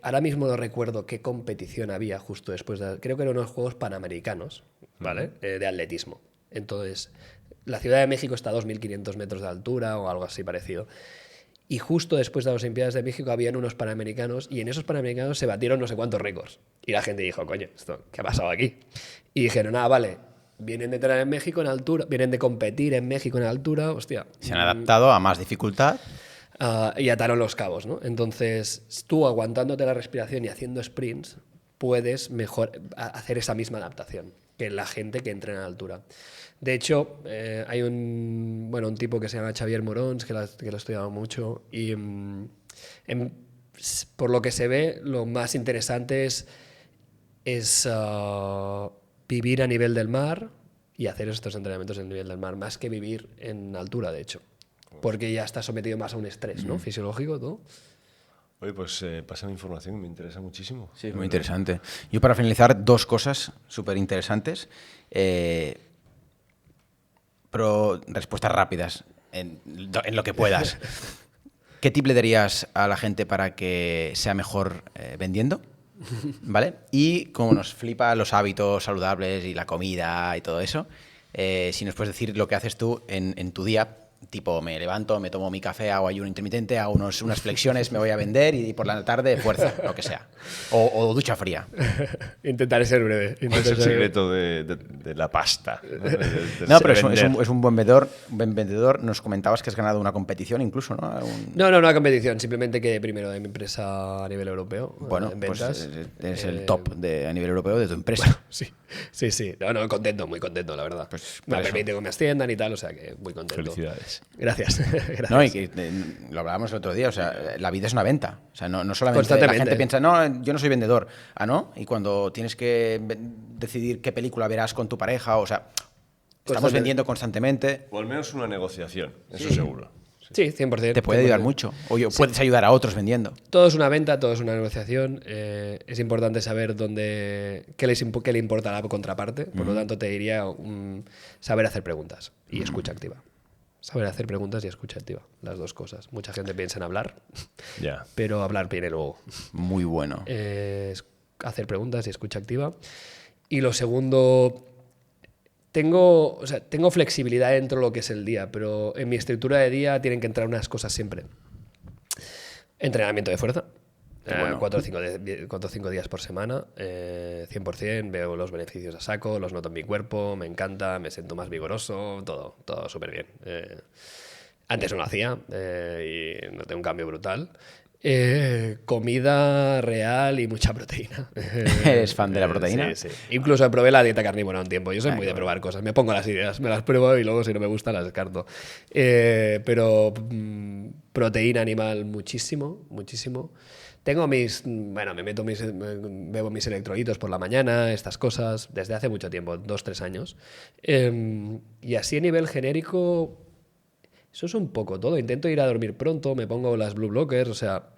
Ahora mismo no recuerdo qué competición había justo después de... Creo que eran unos Juegos Panamericanos, ¿vale? De atletismo. Entonces, la Ciudad de México está a 2.500 metros de altura o algo así parecido. Y justo después de las Olimpiadas de México habían unos Panamericanos y en esos Panamericanos se batieron no sé cuántos récords. Y la gente dijo, coño, ¿qué ha pasado aquí? Y dijeron, vale, vienen de entrenar en México en altura, vienen de competir en México en altura, hostia. Se han adaptado a más dificultad. Y ataron los cabos, ¿no? Entonces, tú aguantándote la respiración y haciendo sprints, puedes hacer esa misma adaptación que la gente que entrena en altura. De hecho, hay un tipo que se llama Xavier Morons, que lo he estudiado mucho, y por lo que se ve, lo más interesante es vivir a nivel del mar y hacer estos entrenamientos en nivel del mar, más que vivir en altura, de hecho. Porque ya está sometido más a un estrés, ¿no? Fisiológico, ¿no? Oye, pues pásame información, me interesa muchísimo. Sí, es muy interesante. Yo para finalizar, dos cosas súper interesantes, pero respuestas rápidas, en lo que puedas. ¿Qué tip le darías a la gente para que sea mejor vendiendo? ¿Vale? Y como nos flipa los hábitos saludables y la comida y todo eso, si nos puedes decir lo que haces tú en tu día. Tipo, me levanto, me tomo mi café, hago ayuno intermitente, hago unas flexiones, me voy a vender y por la tarde fuerza, lo que sea. O ducha fría. Intentaré ser breve. ¿Cuál es el secreto de la pasta? No, pero es un buen vendedor. Nos comentabas que has ganado una competición incluso, ¿no? No, una competición. Simplemente quedé primero de mi empresa a nivel europeo. Bueno, en pues ventas. es el top a nivel europeo de tu empresa. Sí. No, contento, muy contento, la verdad. Pues, me ha por eso. permitido que me asciendan y tal, o sea que muy contento. Felicidades. Gracias. Gracias. No, y que lo hablábamos el otro día, o sea, la vida es una venta. O sea, no solamente la Constantemente. gente piensa, no, yo no soy vendedor. Ah, ¿no? Y cuando tienes que decidir qué película verás con tu pareja, o sea, estamos vendiendo constantemente. O al menos una negociación, eso seguro. Sí, 100%. Te puede ayudar 100%. mucho. O puedes ayudar a otros vendiendo. Todo es una venta, todo es una negociación. Es importante saber qué le importa a la contraparte. Por lo tanto, te diría saber hacer preguntas y escucha activa. Saber hacer preguntas y escucha activa. Las dos cosas. Mucha gente piensa en hablar, Ya. pero hablar viene luego. Muy bueno. Hacer preguntas y escucha activa. Y lo segundo, tengo flexibilidad dentro de lo que es el día, pero en mi estructura de día tienen que entrar unas cosas siempre. Entrenamiento de fuerza. Bueno. 4 o 5 días por semana, 100%, veo los beneficios a saco, los noto en mi cuerpo, me encanta, me siento más vigoroso, todo súper bien. Antes no lo hacía y noté un cambio brutal. Comida real y mucha proteína. ¿Eres fan de la proteína? Sí. Incluso probé la dieta carnívora un tiempo. Yo soy muy de probar cosas. Me pongo las ideas, me las pruebo y luego si no me gusta las descarto. Pero proteína animal muchísimo. Tengo bebo mis electrolitos por la mañana, estas cosas, desde hace mucho tiempo, 2-3 años. Y así a nivel genérico, eso es un poco todo. Intento ir a dormir pronto, me pongo las blue blockers, o sea,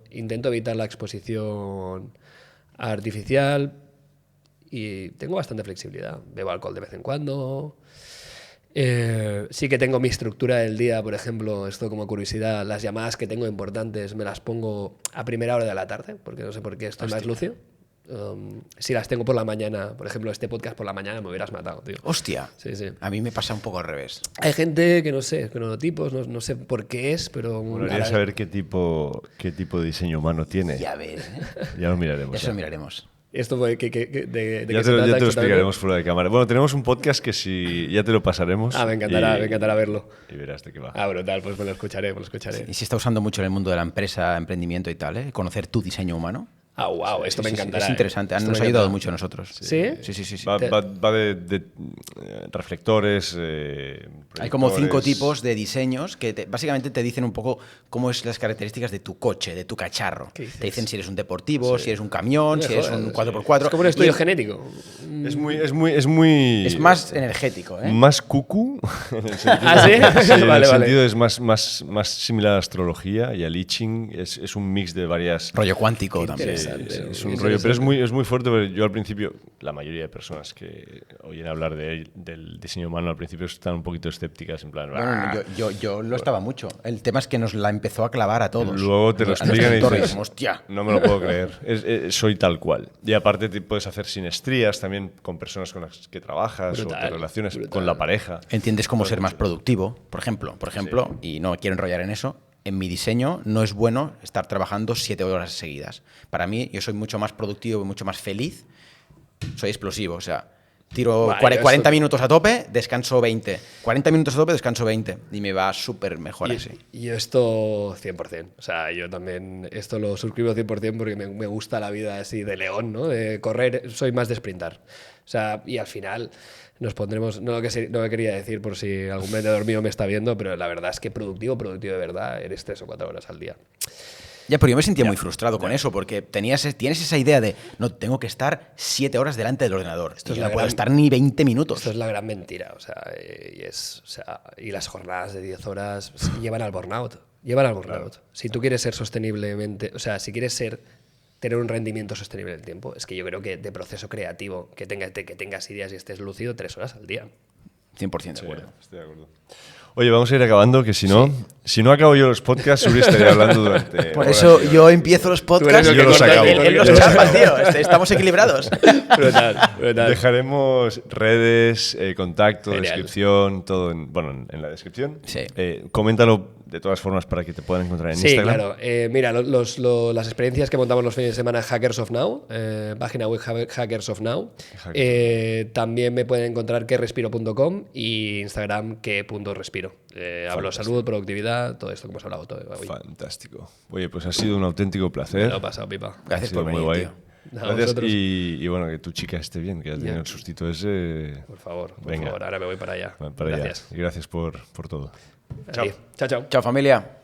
intento evitar la exposición artificial y tengo bastante flexibilidad. Bebo alcohol de vez en cuando. Sí que tengo mi estructura del día, por ejemplo, esto como curiosidad, las llamadas que tengo importantes me las pongo a primera hora de la tarde, porque no sé por qué estoy más lúcido. Si las tengo por la mañana, por ejemplo, este podcast por la mañana me hubieras matado, tío. Hostia. Sí. A mí me pasa un poco al revés. Hay gente que no sé, cronotipos, no sé por qué es, pero... Molaría saber qué tipo de diseño humano tiene. Ya ves. Ya lo miraremos. Eso lo miraremos. Esto fue de qué Ya se te, trata ya te lo exactamente. explicaremos fuera de cámara. Bueno, tenemos un podcast que si ya te lo pasaremos. Me encantará verlo. Y verás de qué va. Brutal, pues me lo escucharé. Y se está usando mucho en el mundo de la empresa, emprendimiento y tal, ¿eh? Conocer tu diseño humano. Wow, esto me Sí, sí, encantará. es interesante. Esto Nos me ha ayudado encantará. mucho a nosotros. ¿Sí? Sí. Va de reflectores. Hay como 5 proyectores. tipos de diseños que básicamente te dicen un poco cómo es las características de tu coche, de tu cacharro. ¿Qué dices? Te dicen si eres un deportivo, si eres un camión, No me si eres jodas, un sí. 4x4. Es como un Y estudio genético. Es muy. es más energético, ¿eh? Más cuckoo. En el sentido, ¿Ah, sí? Sí, en Vale, el vale. sentido es más similar a la astrología y al I Ching. Es un mix de varias. Rollo cuántico también. interesante. Es un rollo, pero es muy fuerte porque yo al principio, la mayoría de personas que oyen hablar del diseño humano al principio están un poquito escépticas, en plan. Bueno, yo lo estaba mucho. El tema es que nos la empezó a clavar a todos. Luego te lo A nuestro explican y entorno, dices, dijimos, hostia. no me lo puedo creer, soy tal cual. Y aparte te puedes hacer sinestrías también con personas con las que trabajas o Brutal, te relaciones brutal. con la pareja. Entiendes cómo ser más productivo. Por ejemplo, y no quiero enrollar en eso, en mi diseño no es bueno estar trabajando 7 horas seguidas. Para mí, yo soy mucho más productivo, mucho más feliz, soy explosivo, o sea, tiro Vale, 40 eso- minutos a tope, descanso 20. 40 minutos a tope, descanso 20. Y me va súper mejor así. Y esto 100%. O sea, yo también esto lo suscribo 100% porque me gusta la vida así de león, ¿no? De correr, soy más de sprintar. O sea, y al final nos pondremos, no lo quería decir por si algún vendedor mío me está viendo, pero la verdad es que productivo de verdad, eres 3 o 4 horas al día. Ya, pero yo me sentía muy frustrado con eso, porque tienes esa idea de, no, tengo que estar 7 horas delante del ordenador. Esto Y es yo la no puedo gran- estar ni 20 minutos. Esto es la gran mentira. O sea, y las jornadas de 10 horas llevan al burnout. Si tú quieres ser sosteniblemente, o sea, si quieres tener un rendimiento sostenible del tiempo, es que yo creo que de proceso creativo, que tengas ideas y estés lúcido 3 horas al día. 100% de Sí, acuerdo. estoy de acuerdo. Oye, vamos a ir acabando, que si no acabo yo los podcasts, Uri estaría hablando durante. Por horas eso y horas. yo empiezo los podcasts eres el que corta, él yo él los corto. chapa, tío. Estamos equilibrados. Brutal. Dejaremos redes, contacto, Genial. descripción, todo en la descripción. Sí. Coméntalo de todas formas para que te puedan encontrar en Sí, Instagram. claro. Mira, las experiencias que montamos los fines de semana, Hackers of Now, página web Hackers of Now. También me pueden encontrar querespiro.com y Instagram que.respiro. Hablo salud, productividad, todo esto que hemos hablado todo hoy. Fantástico. Oye, pues ha sido un auténtico Me placer. lo he pasado, pipa. Ha Gracias sido por muy venir, guay. tío. A Gracias vosotros. y bueno, que tu chica esté bien, que has tenido el sustito ese. Por favor, Venga. ahora me voy para allá. Para allá. Gracias. Y gracias por todo. A ti. Chao, chao. Chao, familia.